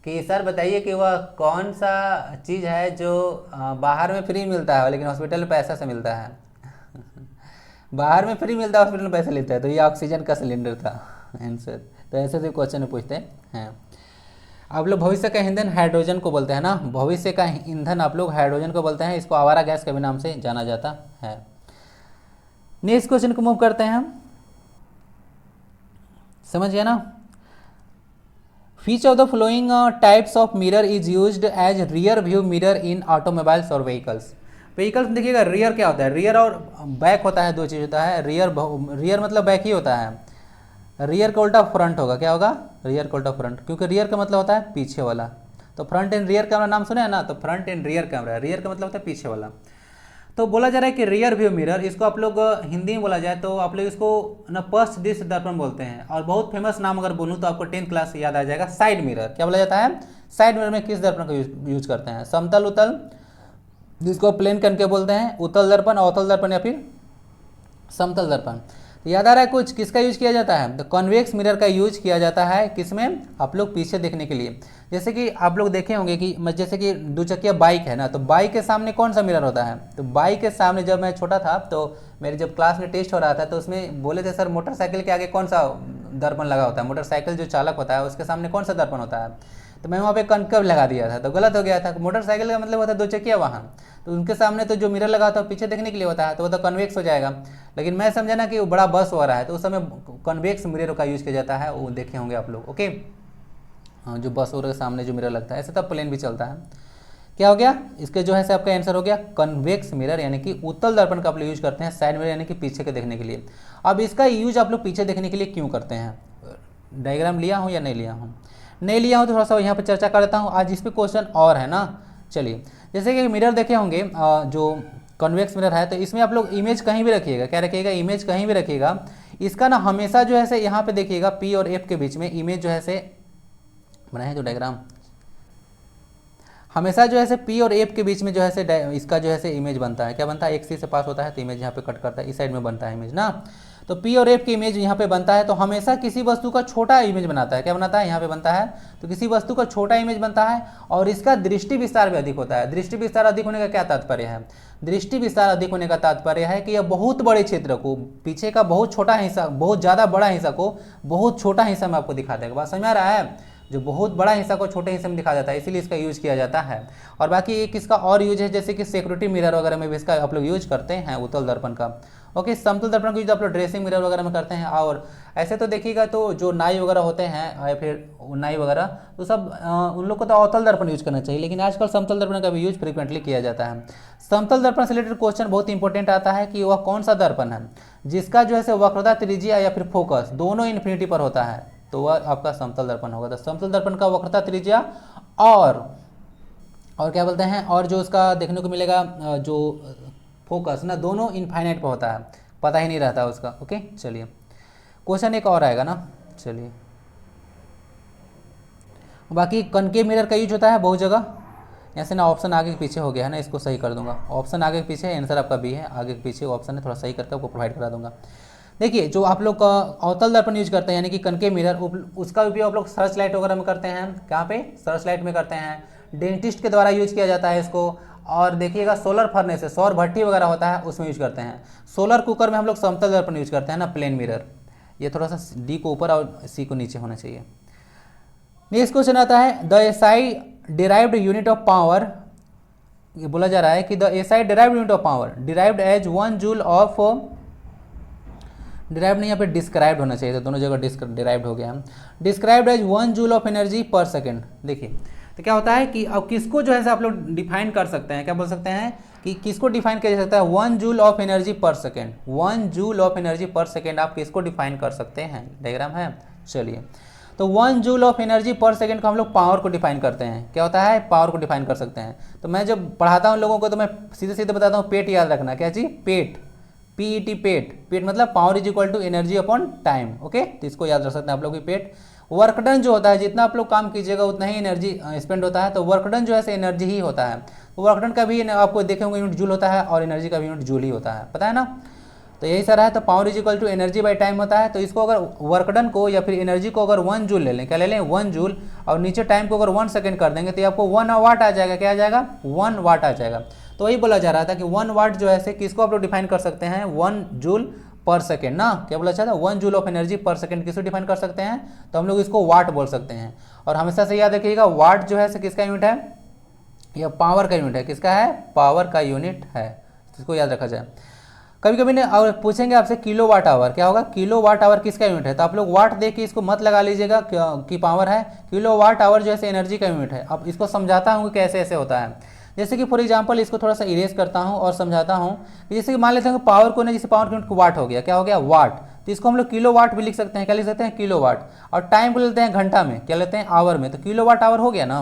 कि सर बताइए कि वह कौन सा चीज़ है जो बाहर में फ्री मिलता है लेकिन हॉस्पिटल में पैसा से मिलता है। बाहर में फ्री मिलता है, हॉस्पिटल में पैसा लेता है, तो ये ऑक्सीजन का सिलेंडर था आंसर। तो ऐसे से क्वेश्चन पूछते हैं। आप लोग भविष्य का ईंधन हाइड्रोजन को बोलते हैं ना, भविष्य का ईंधन आप लोग हाइड्रोजन को बोलते हैं, इसको आवारा गैस के भी नाम से जाना जाता है। नेक्स्ट क्वेश्चन को मूव करते हैं हम, समझ गया ना? Which of the following types of mirror is used as rear view mirror in automobiles और व्हीकल्स। व्हीकल्स में देखिएगा रियर क्या होता है, रियर और बैक होता है, दो चीज़ होता है। रियर मतलब बैक ही होता है, रियर का उल्टा फ्रंट होगा, क्या होगा, रियर का उल्टा फ्रंट, क्योंकि रियर का मतलब होता है पीछे वाला। तो फ्रंट एंड रियर कैमरा नाम सुने हैं ना, तो front end rear camera, rear का मतलब होता है पीछे वाला। तो बोला जा रहा है कि रियर व्यू मिरर, इसको आप लोग हिंदी में बोला जाए तो आप लोग इसको ना पश्च दिश दर्पण बोलते हैं। और बहुत फेमस नाम अगर बोलूँ तो आपको 10th क्लास से याद आ जाएगा, साइड मिरर। क्या बोला जाता है, साइड मिरर में किस दर्पण का यूज करते हैं, समतल उत्तल, जिसको प्लेन करके बोलते हैं, उत्तल दर्पण, अवतल दर्पण या फिर समतल दर्पण। तो याद आ रहा है कुछ, किसका यूज किया जाता है, तो कॉन्वेक्स मिरर का यूज किया जाता है, किसमें, आप लोग पीछे देखने के लिए। जैसे कि आप लोग देखे होंगे कि जैसे कि दुचक्किया बाइक है ना, तो बाइक के सामने कौन सा मिरर होता है, तो बाइक के सामने, जब मैं छोटा था तो मेरे जब क्लास में टेस्ट हो रहा था तो उसमें बोले थे सर मोटरसाइकिल के आगे कौन सा दर्पण लगा होता है, मोटरसाइकिल जो चालक होता है उसके सामने कौन सा दर्पण होता है, तो मैं वहाँ पे कनकव लगा दिया था, तो गलत हो गया था। मोटरसाइकिल का मतलब होता है दो चक्किया वाहन, तो उनके सामने तो जो मिरर लगा होता है पीछे देखने के लिए होता है, तो वो तो कन्वेक्स हो जाएगा। लेकिन मैं समझा ना कि वो बड़ा बस हो रहा है, तो उस समय कन्वेक्स मिरर का यूज़ किया जाता है, वो देखे होंगे आप लोग, ओके। हाँ, जो बस के सामने जो मिरर लगता है, ऐसे तब प्लेन भी चलता है। क्या हो गया, इसके जो है से आपका आंसर हो गया कन्वेक्स मिरर, यानी कि उत्तल दर्पण का आप लोग यूज करते हैं, साइड मिरर यानी कि पीछे के देखने के लिए। अब इसका यूज आप लोग पीछे देखने के लिए क्यों करते हैं, डायग्राम लिया हूँ या नहीं लिया हूँ, नहीं लिया हूँ तो थोड़ा सा यहाँ पर चर्चा कर देता हूँ। आज इस पर क्वेश्चन और है ना, चलिए। जैसे कि मिरर देखे होंगे, जो कन्वेक्स मिरर है, तो इसमें आप लोग इमेज कहीं भी रखिएगा, क्या रखिएगा, इमेज कहीं भी रखिएगा। इसका ना हमेशा जो है से यहाँ पे देखिएगा पी और एफ के बीच में इमेज जो है से बनाए जो डायग्राम, हमेशा जो है से पी और एफ के बीच में जो है से इसका जो है से इमेज बनता है, क्या बनता है, एक सी से पास होता है तो इमेज यहाँ पे कट करता है, इस साइड में बनता है इमेज ना। तो पी और एफ की इमेज यहाँ पे बनता है, तो हमेशा किसी वस्तु का छोटा इमेज बनाता है, क्या बनाता है, यहाँ पे बनता है, तो किसी वस्तु का छोटा इमेज बनता है और इसका दृष्टि विस्तार भी अधिक होता है। दृष्टि विस्तार अधिक होने का क्या तात्पर्य है, दृष्टि विस्तार अधिक होने का तात्पर्य है कि यह बहुत बड़े क्षेत्र को, पीछे का बहुत छोटा हिस्सा, बहुत ज़्यादा बड़ा हिस्सा को बहुत छोटा हिस्सा में आपको दिखा देगा। बात समझ आ रहा है, जो बहुत बड़ा हिस्सा को छोटे हिस्से में दिखा जाता है, इसीलिए इसका यूज किया जाता है। और बाकी एक इसका और यूज है, जैसे कि सिक्योरिटी मिरर वगैरह में भी इसका आप लोग यूज करते हैं, उत्तल दर्पण का। ओके, समतल दर्पण का यूज आप लोग ड्रेसिंग मिरर वगैरह में करते हैं। और ऐसे तो देखिएगा तो जो नाई वगैरह होते हैं या फिर नाई वगैरह, तो सब उन लोग को तो अवतल दर्पण यूज करना चाहिए, लेकिन आजकल समतल दर्पण का भी यूज फ्रिक्वेंटली किया जाता है। समतल दर्पण से रिलेटेड क्वेश्चन बहुत इंपॉर्टेंट आता है कि वह कौन सा दर्पण है जिसका जो है वक्रता, त्रिज्या या फिर फोकस दोनों इन्फिनिटी पर होता है, तो वह आपका समतल दर्पण होगा। तो समतल दर्पण का वक्रता, त्रिज्या और क्या बोलते हैं, और जो उसका देखने को मिलेगा जो फोकस ना, दोनों इनफाइनाइट पर होता है, पता ही नहीं रहता उसका। ओके, चलिए क्वेश्चन एक और आएगा ना, चलिए। बाकी कनकेव मिरर का यूज होता है बहुत जगह, ऐसे ना ऑप्शन आगे पीछे हो गया है ना, इसको सही कर दूंगा। ऑप्शन आगे पीछे, आंसर आपका बी है, आगे पीछे ऑप्शन है, थोड़ा सही करके आपको प्रोवाइड करा दूंगा। देखिए, जो आप लोग अवतल दर्पण यूज करते हैं यानी कि कनकेव मिरर, उसका उपयोग आप लोग सर्च लाइट वगैरह में करते हैं, कहाँ पे, सर्च लाइट में करते हैं, डेंटिस्ट के द्वारा यूज किया जाता है इसको। और देखिएगा सोलर फर्नेस है, सौर भट्टी वगैरह होता है, उसमें यूज करते हैं। सोलर कुकर में हम लोग समतल दर्पण यूज करते हैं ना, प्लेन मिरर। ये थोड़ा सा डी को ऊपर और सी को नीचे होना चाहिए। नेक्स्ट क्वेश्चन आता है, the SI derived unit of power, ये बोला जा रहा है कि the SI derived unit of power derived as 1 joule of, derived नहीं, यहाँ पे डिस्क्राइब्ड होना चाहिए, तो दोनों जगह डिराइव्ड हो गया। Described as 1 joule of energy per second. देखिए, तो क्या होता है कि अब किसको जो है आप लोग डिफाइन कर सकते हैं, क्या बोल सकते हैं कि किसको डिफाइन किया जा सकता है, 1 joule of energy per second. 1 joule of energy per second आप किसको डिफाइन कर सकते हैं, डायग्राम है, चलिए। तो 1 joule of energy per second को हम लोग पावर को डिफाइन करते हैं, क्या होता है, पावर को डिफाइन कर सकते हैं। तो मैं जब पढ़ाता हूँ लोगों को तो मैं सीधे सीधे बताता हूँ, पेट याद रखना, क्या चीज, पेट, पीईटी, पेट। पेट मतलब power is equal to energy upon time. Okay, तो इसको याद रख सकते हैं आप लोग की पेट। वर्क डन जो होता है, जितना आप लोग काम कीजिएगा उतना ही एनर्जी स्पेंड होता है, तो वर्क डन जो है एनर्जी ही होता है। वर्क डन का भी आपको देखेंगे यूनिट जूल होता है और एनर्जी का भी यूनिट जूल ही होता है, पता है ना। तो यही सारा है, तो power is equal to energy by time होता है। तो इसको अगर वर्क डन को या फिर एनर्जी को अगर 1 जूल ले लें, क्या ले लें, 1 जूल, और नीचे टाइम को अगर 1 सेकेंड कर देंगे तो आपको 1 वाट आ जाएगा, क्या आ जाएगा, 1 वाट आ जाएगा। तो वही बोला जा रहा था कि 1 वाट जो है किसको आप लोग डिफाइन कर सकते हैं, 1 जूल पर सेकेंड ना, क्या बोला चाहता है, 1 joule of energy per second किसको डिफाइन कर सकते हैं, तो हम लोग इसको वाट बोल सकते हैं। और हमेशा से याद रखिएगा, वाट जो है किसका यूनिट है, यह पावर का यूनिट है, किसका है, पावर का यूनिट है, इसको याद रखा जाए। कभी कभी ने और पूछेंगे आपसे किलो वाट आवर, क्या होगा, किलो वाट आवर किसका यूनिट है, तो आप लोग वाट देख के इसको मत लगा लीजिएगा कि पावर है, किलो वाट आवर जो है एनर्जी का यूनिट है। अब इसको समझाता हूँ कि कैसे ऐसे होता है। जैसे कि फॉर एग्जांपल इसको थोड़ा सा इरेज करता हूँ और समझाता हूँ। जैसे कि मान लेते हैं कि पावर को ना, जैसे पावर यूनिट वाट हो गया, क्या हो गया, वाट, तो इसको हम लोग किलो वाट भी लिख सकते हैं, क्या लिख सकते हैं, किलो वाट। और टाइम को लेते हैं घंटा में, क्या लेते हैं, आवर में, तो किलो वाट आवर हो गया ना।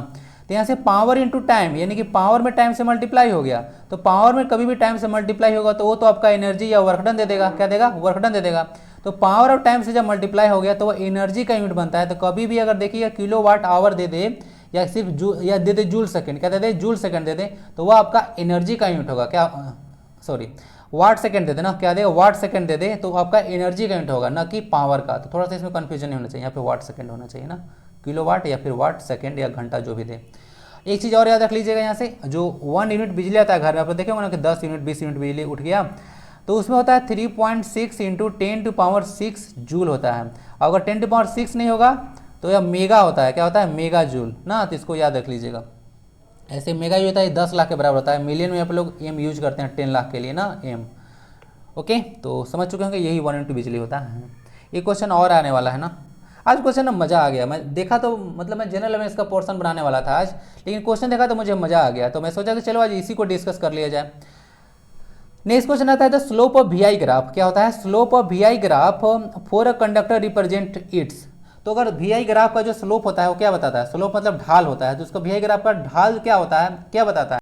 तो यहाँ से पावर इंटू टाइम, यानी कि पावर में टाइम से मल्टीप्लाई हो गया, तो पावर में कभी भी टाइम से मल्टीप्लाई होगा तो वो तो आपका एनर्जी या वर्क डन दे देगा, क्या देगा, वर्क डन दे देगा। तो पावर और टाइम से जब मल्टीप्लाई हो गया तो वो एनर्जी का यूनिट बनता है। तो कभी भी अगर देखिए किलो वाट आवर दे दे या सिर्फ या दे दे जूल सेकंड, क्या दे दे, जूल सेकंड दे दे, तो वो आपका एनर्जी का यूनिट होगा, क्या, सॉरी, वाट सेकंड दे दे ना, क्या दे, वाट सेकंड दे दे, तो आपका एनर्जी का यूनिट होगा, ना कि पावर का। तो थोड़ा सा इसमें कन्फ्यूजन नहीं होना चाहिए, यहाँ पे वाट सेकंड होना चाहिए ना, किलो वाट या फिर वाट सेकंड या घंटा जो भी दे। एक चीज़ और याद रख लीजिएगा, यहाँ से जो 1 यूनिट बिजली आता है घर में, आप लोग देखे होंगे ना कि 10 यूनिट 20 यूनिट बिजली उठ गया, तो उसमें होता है 3.6 इंटू 10⁻6 जूल होता है। अगर 10⁻6 नहीं होगा तो यह मेगा होता है, क्या होता है, मेगा जूल ना, तो इसको याद रख लीजिएगा। ऐसे मेगा यूज होता है 10 लाख के बराबर होता है, मिलियन में आप लोग एम यूज करते हैं 10 लाख के लिए ना, एम। ओके, तो समझ चुके होंगे यही 1 यूनिट बिजली होता है। एक क्वेश्चन और आने वाला है ना, आज क्वेश्चन ना मज़ा आ गया, मैं देखा तो मतलब मैं जनरल में इसका पोर्शन बनाने वाला था आज, लेकिन क्वेश्चन देखा तो मुझे मज़ा आ गया, तो मैं सोचा कि चलो आज इसी को डिस्कस कर लिया जाए। नेक्स्ट क्वेश्चन आता है the slope of V I graph, क्या होता है, slope of V I graph for a conductor represent its. तो अगर वी आई ग्राफ का जो स्लोप होता है वो क्या बताता है, स्लोप मतलब ढाल होता है, तो उसका वी आई ग्राफ का ढाल क्या होता है, क्या बताता है।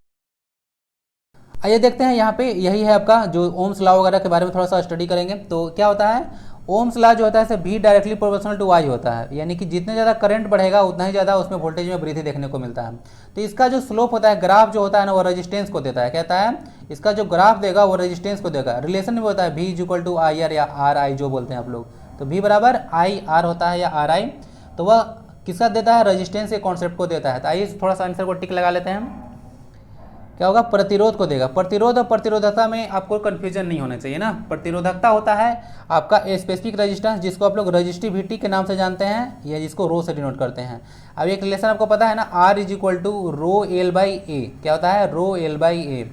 आइए देखते हैं, यहाँ पे यही है आपका जो ओम्स लॉ वगैरह के बारे में थोड़ा सा स्टडी करेंगे। तो क्या होता है, ओम्स लॉ जो होता है V डायरेक्टली प्रोपोर्शनल टू आई होता है, यानी कि जितने ज़्यादा करंट बढ़ेगा उतना ही ज़्यादा उसमें वोल्टेज में वृद्धि देखने को मिलता है। तो इसका जो स्लोप होता है, ग्राफ जो होता है ना, वो रेजिस्टेंस को देता है, कहता है इसका जो ग्राफ देगा वो रेजिस्टेंस को देगा। रिलेशन में होता है V = IR या RI जो बोलते हैं आप लोग, तो V बराबर IR होता है या RI, तो वह किसका देता है, रेजिस्टेंस के कॉन्सेप्ट को देता है। तो आइए थोड़ा सा आंसर को टिक लगा लेते हैं, क्या होगा, प्रतिरोध को देगा। प्रतिरोध और प्रतिरोधकता में आपको कंफ्यूजन नहीं होना चाहिए ना। प्रतिरोधकता होता है आपका स्पेसिफिक रेजिस्टेंस, जिसको आप लोग रेजिस्टिविटी के नाम से जानते हैं या जिसको रो से डिनोट करते हैं। अब एक रिलेशन आपको पता है ना, R = ρL/A, क्या होता है, ρL/A।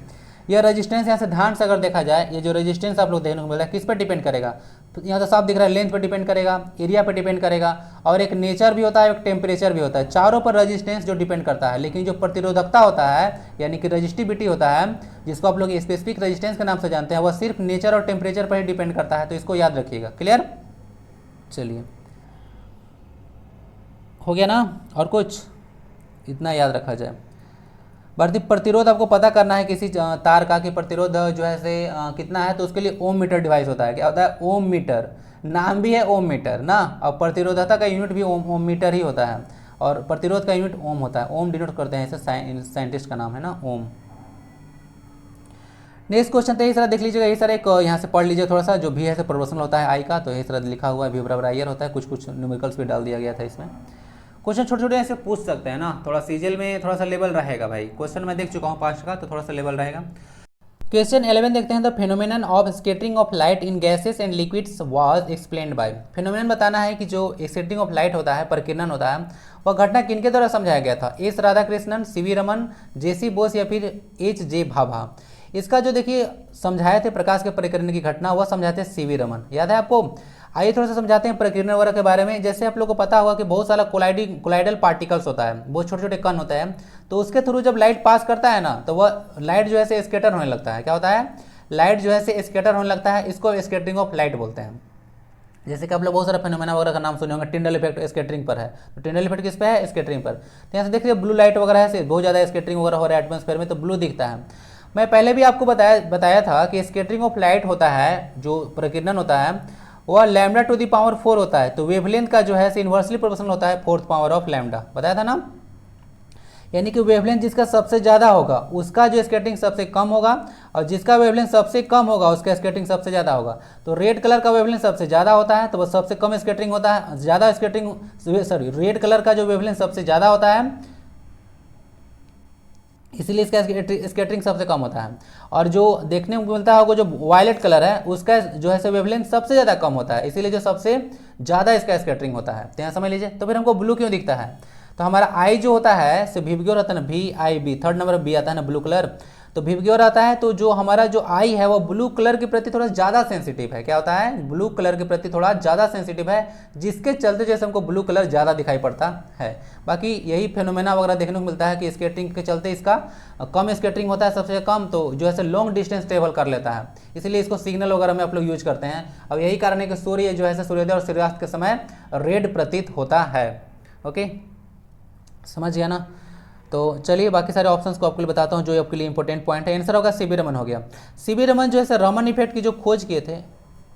यह रेजिस्टेंस यहाँ से ध्यान से अगर देखा जाए, ये जो रेजिस्टेंस आप लोग देखने को मिल रहा है किस पर डिपेंड करेगा, तो यहाँ तो साफ दिख रहा है, लेंथ पर डिपेंड करेगा, एरिया पर डिपेंड करेगा, और एक नेचर भी होता है, एक टेम्परेचर भी होता है, चारों पर रेजिस्टेंस जो डिपेंड करता है। लेकिन जो प्रतिरोधकता होता है यानी कि रेजिस्टिविटी होता है, जिसको आप लोग स्पेसिफिक रेजिस्टेंस के नाम से जानते हैं, वह सिर्फ नेचर और टेम्परेचर पर ही डिपेंड करता है। तो इसको याद रखिएगा, क्लियर। चलिए हो गया ना, और कुछ इतना याद रखा जाए। प्रतिरोध आपको पता करना है किसी तार का कि प्रतिरोध जो है से कितना है, तो उसके लिए ओम मीटर डिवाइस होता है, क्या होता है, ओम मीटर, नाम भी है ओम मीटर ना। और प्रतिरोधकता का यूनिट भी ओम मीटर ही होता है, और प्रतिरोध का यूनिट ओम होता है, ओम डिनोट करते हैं, ऐसे साइंटिस्ट का नाम है ना, ओम। नेक्स्ट क्वेश्चन तो यही सारा देख लीजिएगा, यही सारा एक यहाँ से पढ़ लीजिए थोड़ा सा, जो भी है से प्रोपोर्शनल होता है आई का, तो यही सारा लिखा हुआ है, V = IR होता है, कुछ न्यूमेरिकल्स भी डाल दिया गया था इसमें। क्वेश्चन छोटे छोटे ऐसे पूछ सकते हैं ना, थोड़ा सीजल में थोड़ा सा लेवल रहेगा भाई। क्वेश्चन मैं देख चुका हूँ 5 का, तो थोड़ा सा लेवल रहेगा। क्वेश्चन 11 देखते हैं, the phenomenon of scattering of light in gases and liquids was explained bye. Phenomenon बताना है कि जो स्कैटरिंग ऑफ लाइट होता है, प्रकीर्णन होता है, वह घटना किनके द्वारा समझाया गया था, S Radhakrishnan, CV Raman, JC Bose या फिर HJ भाभा। इसका जो देखिए समझाए थे प्रकाश के प्रकीर्णन की घटना, वह समझाते हैं CV रमन, याद है आपको। आइए थोड़ा सा समझाते हैं प्रकीर्णन वगैरह के बारे में। जैसे आप लोगों को पता होगा कि बहुत सारा कोलाइडल पार्टिकल्स होता है, बहुत छोटे छोटे कण होते हैं, तो उसके थ्रू जब लाइट पास करता है ना, तो वह लाइट जो है से स्कैटर होने लगता है, क्या होता है, लाइट जो है से स्कैटर होने लगता है, इसको स्कैटरिंग ऑफ लाइट बोलते हैं। जैसे कि आप लोग बहुत सारा फेनोमेना वगैरह का नाम सुने होंगे, टिंडल इफेक्ट स्कैटरिंग पर है, तो टिंडल इफेक्ट किस पे है, स्कैटरिंग पर। तो यहाँ से देख रहे ब्लू लाइट वगैरह है, बहुत ज़्यादा स्कैटरिंग वगैरह हो रहा है एटमॉस्फेयर में, तो ब्लू दिखता है। मैं पहले भी आपको बताया था कि स्कैटरिंग ऑफ लाइट होता है, जो प्रकीर्णन होता है, वह λ⁴ होता है। तो वेवलेंथ का जो है इन्वर्सली प्रोपोर्शनल होता है 4th पावर ऑफ लैम्डा, बताया था ना। यानी कि वेवलेंथ जिसका सबसे ज़्यादा होगा उसका जो स्कैटरिंग सबसे कम होगा, और जिसका वेवलेंथ सबसे कम होगा उसका स्कैटरिंग सबसे ज़्यादा होगा। तो रेड कलर का वेवलेंथ सबसे ज़्यादा होता है, तो वह सबसे कम स्कैटरिंग होता है, ज़्यादा स्कैटरिंग, सॉरी, रेड कलर का जो वेवलेंथ सबसे ज़्यादा होता है, इसीलिए इसका स्कैटरिंग सबसे कम होता है। और जो देखने को मिलता होगा जो वायलेट कलर है, उसका जो है वेवलेंथ सबसे ज़्यादा कम होता है, इसीलिए जो सबसे ज़्यादा इसका स्कैटरिंग होता है। तो यहाँ समझ लीजिए। तो फिर हमको ब्लू क्यों दिखता है, तो हमारा आई जो होता है से VIB होता है ना, VIB, 3rd नंबर B आता है ना, ब्लू कलर। तो विबग्योर आता है तो जो हमारा जो आई है वो ब्लू कलर के प्रति थोड़ा ज़्यादा सेंसिटिव है। क्या होता है? ब्लू कलर के प्रति थोड़ा ज़्यादा सेंसिटिव है, जिसके चलते जैसे हमको ब्लू कलर ज़्यादा दिखाई पड़ता है। बाकी यही फेनोमेना वगैरह देखने को मिलता है कि स्केटरिंग के चलते इसका कम स्केटरिंग होता है सबसे कम, तो जो है लॉन्ग डिस्टेंस ट्रेवल कर लेता है, इसलिए इसको सिग्नल वगैरह में आप लोग यूज करते हैं। अब यही कारण है कि सूर्य जो है सूर्योदय और सूर्यास्त के समय रेड प्रतीत होता है। ओके, समझ गया ना? तो चलिए बाकी सारे ऑप्शंस को आपके लिए बताता हूँ जो आपके लिए इंपॉर्टेंट पॉइंट है। आंसर होगा सीवी रमन हो गया। सीवी रमन जो है रमन इफेक्ट की जो खोज किए थे,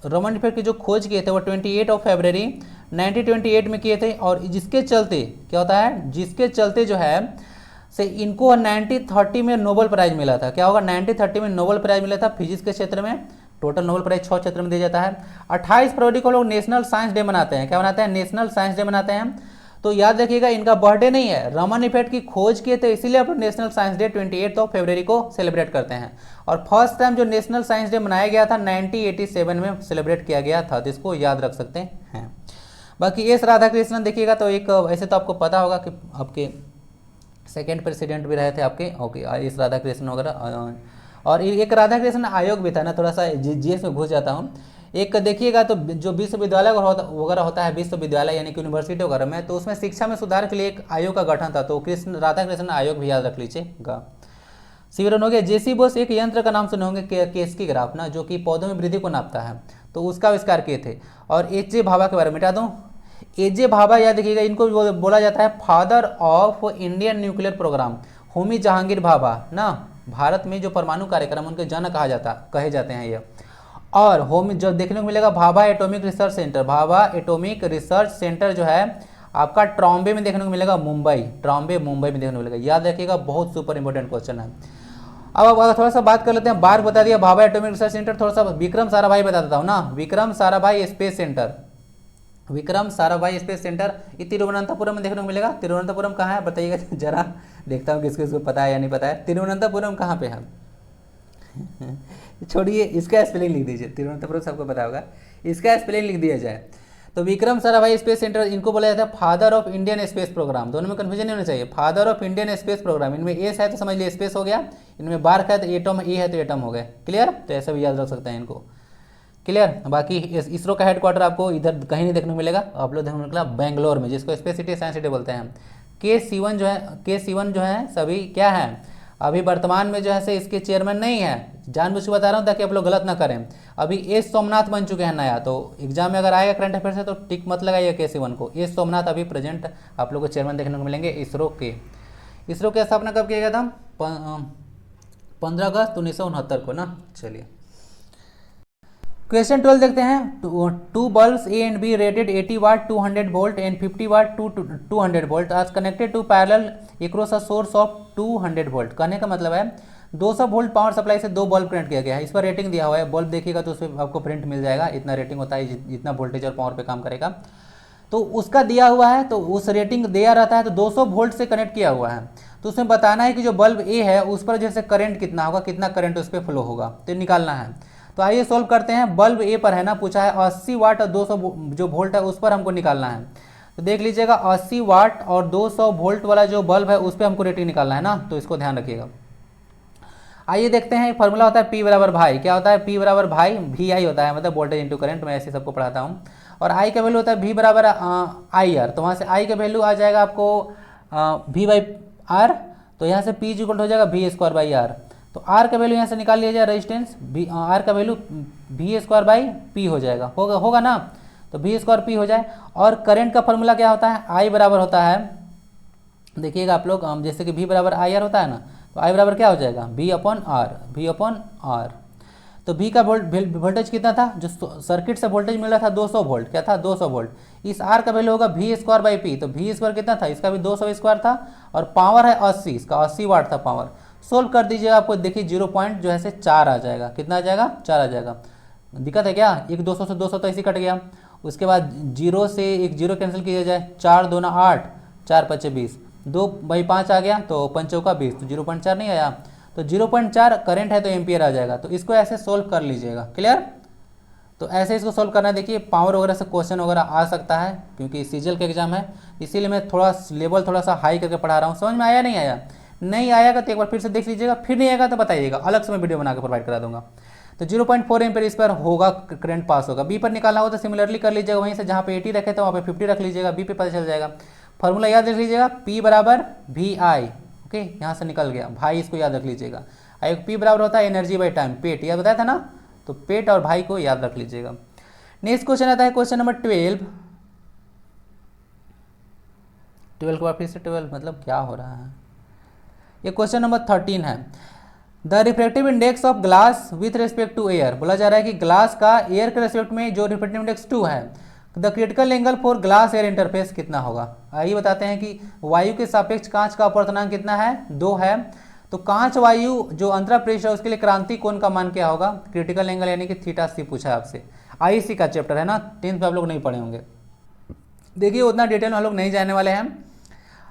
रमन इफेक्ट की जो खोज किए थे वो 28 फरवरी 1928 में किए थे, और जिसके चलते क्या होता है, जिसके चलते जो है से इनको 1930 में नोबेल प्राइज मिला था। क्या होगा? 1930 में नोबेल प्राइज मिला था फिजिक्स के क्षेत्र में। टोटल नोबेल प्राइज 6 क्षेत्र में दिया जाता है। 28 फरवरी को लोग नेशनल साइंस डे मनाते हैं। क्या मनाते हैं? नेशनल साइंस डे मनाते हैं। तो याद रखिएगा इनका बर्थडे नहीं है, रमन इफेक्ट की खोज किए थे इसीलिए आप नेशनल साइंस डे 28 फरवरी को सेलिब्रेट करते हैं। और फर्स्ट टाइम जो नेशनल साइंस डे मनाया गया था 1987 में सेलिब्रेट किया गया था, तो इसको याद रख सकते हैं। बाकी एस राधाकृष्णन देखिएगा तो एक ऐसे तो आपको पता होगा कि आपके सेकेंड प्रेसिडेंट भी रहे थे आपके, ओके, एस राधाकृष्णन वगैरह। और एक राधाकृष्णन आयोग भी था ना, थोड़ा सा जीएस में घुस जाता हूँ। एक देखिएगा तो जो विश्वविद्यालय वगैरह होता है, विश्वविद्यालय यानी कि यूनिवर्सिटी वगैरह में, तो उसमें शिक्षा में सुधार के लिए एक आयोग का गठन था, तो राधाकृष्णन आयोग भी याद रख लीजिएगा। सीवरन हो गया। जेसी बोस एक यंत्र का नाम सुने होंगे, केस्की ग्राफ ना, जो कि पौधों में वृद्धि को नापता है, तो उसका आविष्कार किए थे। और एच.जे. भाभा के बारे में मिटा दूँ। एच.जे. भाभा याद रखिएगा, इनको बोला जाता है father of Indian nuclear program. Homi Jehangir Bhabha ना, भारत में जो परमाणु कार्यक्रम उनके जनक कहे जाते हैं ये। और होमी जो देखने को मिलेगा Bhabha atomic research centre, Bhabha atomic research centre जो है आपका ट्रॉम्बे में देखने को मिलेगा, मुंबई, ट्रॉम्बे मुंबई में देखने को मिलेगा। याद रखिएगा, बहुत सुपर इंपॉर्टेंट क्वेश्चन है। अब थोड़ा सा बात कर लेते हैं, बार बता दिया भाभा एटॉमिक रिसर्च सेंटर, थोड़ा सा विक्रम साराभाई बता देता हूँ ना। Vikram Sarabhai space centre, Vikram Sarabhai space centre ये तिरुवनंतपुरम में देखने को मिलेगा। तिरुवनंतपुरम कहाँ है बताइएगा जरा, देखता हूँ किसको इसको पता है या नहीं पता है। तिरुवनंतपुरम कहाँ पे है? छोड़िए, इसका स्पेलिंग लिख दीजिए। तिरुवनंतपुरम सबको पता होगा, इसका स्पेलिंग लिख दिया जाए तो विक्रम साराभाई स्पेस सेंटर, इनको बोला जाता है father of Indian space program. दोनों में कन्फ्यूजन नहीं होना चाहिए। Father of Indian space program, इनमें एस है तो समझ लिया स्पेस हो गया, इनमें बार्क है तो एटम, ए है तो एटम हो गया। क्लियर? तो ऐसा भी याद रख सकते हैं इनको। क्लियर? बाकी इसरो का हेडक्वार्टर आपको इधर कहीं नहीं देखने को मिलेगा, आप लोग देखने को मिलेगा बेंगलोर में, जिसको स्पेस सिटी साइंस सिटी बोलते हैं। के सिवन जो है सभी क्या है अभी वर्तमान में जो है से इसके चेयरमैन नहीं है, जानबूझ के बता रहा हूँ ताकि आप लोग गलत ना करें। अभी एस सोमनाथ बन चुके हैं नया, तो एग्जाम में अगर आएगा करंट अफेयर से तो टिक मत लगाइए के सिवन को। एस सोमनाथ अभी प्रेजेंट आप लोग को चेयरमैन देखने को मिलेंगे इसरो के। इसरो की स्थापना कब किया गया था? 15 अगस्त 1969 को ना। चलिए क्वेश्चन 12 देखते हैं। Two bulbs A and B rated 80 watt 200 volt and 50 watt 200 volt आज connected to parallel across a source of 200 volt. कहने का मतलब है 200 वोल्ट पावर सप्लाई से 2 बल्ब कनेक्ट किया गया है। इस पर रेटिंग दिया हुआ है, बल्ब देखिएगा तो उस पर आपको प्रिंट मिल जाएगा, इतना रेटिंग होता है, जितना वोल्टेज और पावर पे काम करेगा। तो उसका दिया हुआ है, तो उस रेटिंग दिया रहता है तो 200 वोल्ट से कनेक्ट किया हुआ है, तो उसमें बताना है कि जो बल्ब ए है उस पर जैसे करंट कितना होगा, कितना करंट उस पर फ्लो होगा, तो निकालना है। तो आइए सोल्व करते हैं। बल्ब ए पर है ना, पूछा है 80 वाट और 200 जो वोल्ट है उस पर हमको निकालना है। तो देख लीजिएगा 80 वाट और 200 वोल्ट वाला जो बल्ब है उस पर हमको रेटिंग निकालना है ना, तो इसको ध्यान रखिएगा। आइए देखते हैं, फॉर्मूला होता है P बराबर भाई, क्या होता है P बराबर भाई वी आई होता है, मतलब वोल्टेज इंटू करंट, मैं ऐसे सबको पढ़ाता हूँ। और I का वैल्यू होता है V बराबर आई आर, तो वहाँ से I का वैल्यू आ जाएगा आपको V बाई आर, तो यहाँ से P इक्वल हो जाएगा V स्क्वायर बाई आर। तो R का वैल्यू यहाँ से निकाल लिया जाए, रेजिस्टेंस R का value V square by P हो जाएगा, होगा ना, तो V स्क्वायर P हो जाए। और करंट का फॉर्मूला क्या होता है? I बराबर होता है, देखिएगा आप लोग, जैसे कि V बराबर आई आर होता है ना, तो I बराबर क्या हो जाएगा V अपॉन आर। तो V का वोल्टेज कितना था, जो सर्किट से वोल्टेज मिल रहा था 200 वोल्ट, क्या था 200 वोल्ट। इस R का वैल्यू होगा V स्क्वायर बाई P, तो V स्क्वायर कितना था, इसका भी 200 स्क्वायर था, और पावर है 80, इसका 80 वाट था पावर। सोल्व कर दीजिएगा, आपको देखिए 0 पॉइंट जो है से 4 आ जाएगा, कितना आ जाएगा 4 आ जाएगा। दिक्कत है क्या? एक 200 से 200 तो ऐसे कट गया, उसके बाद 0 से एक 0 कैंसिल किया जाए, 4 दूना 8, 4 5 20, 2 बाई 5 आ गया, तो 5 चौका 20, तो 0.4 नहीं आया, तो 0.4 करंट है तो एम्पियर आ जाएगा। तो इसको ऐसे सोल्व कर लीजिएगा। क्लियर? तो ऐसे इसको सोल्व करना है। देखिए पावर वगैरह से क्वेश्चन वगैरह आ सकता है, क्योंकि सीजीएल का एग्जाम है, इसीलिए मैं थोड़ा लेवल थोड़ा सा हाई करके पढ़ा रहा हूँ। समझ में आया नहीं आया? नहीं आएगा तो एक बार फिर से देख लीजिएगा, फिर नहीं आएगा तो बताइएगा, अलग से मैं वीडियो बना के प्रोवाइड करा दूंगा। तो 0.4 एम्पेयर इस पर होगा, करंट पास होगा। बी पर निकालना हो तो सिमिलरली कर लीजिएगा, वहीं से जहाँ पे 80 रखे थे वहाँ पे 50 रख लीजिएगा, बी पे पता चल जाएगा। फॉर्मूला याद रख लीजिएगा, P बराबर VI, ओके, यहाँ से निकल गया, भाई इसको याद रख लीजिएगा। एक P बराबर होता है एनर्जी बाई टाइम, पेट, याद बताया था ना, तो पेट और भाई को याद रख लीजिएगा। नेक्स्ट क्वेश्चन आता है क्वेश्चन नंबर 12 के बाद फिर से 12, मतलब क्या हो रहा है। ये क्वेश्चन नंबर 13 है। The refractive index of glass with respect to air, बोला जा रहा है कि ग्लास का एयर के रेस्पेक्ट में जो रिफ्रैक्टिव इंडेक्स 2 है, the critical angle for glass air interface कितना होगा। आइए बताते हैं कि वायु के सापेक्ष कांच का अपवर्तनांक कितना है, 2 है। तो कांच वायु जो अंतरा पृष्ठ है उसके लिए क्रांति कोण का मान क्या होगा, क्रिटिकल एंगल यानी कि थीटा सी पूछा है आपसे। आईसी का चैप्टर है ना, 10th में आप लोग नहीं पढ़े होंगे। देखिए उतना डिटेल में हम लोग नहीं जाने वाले हैं।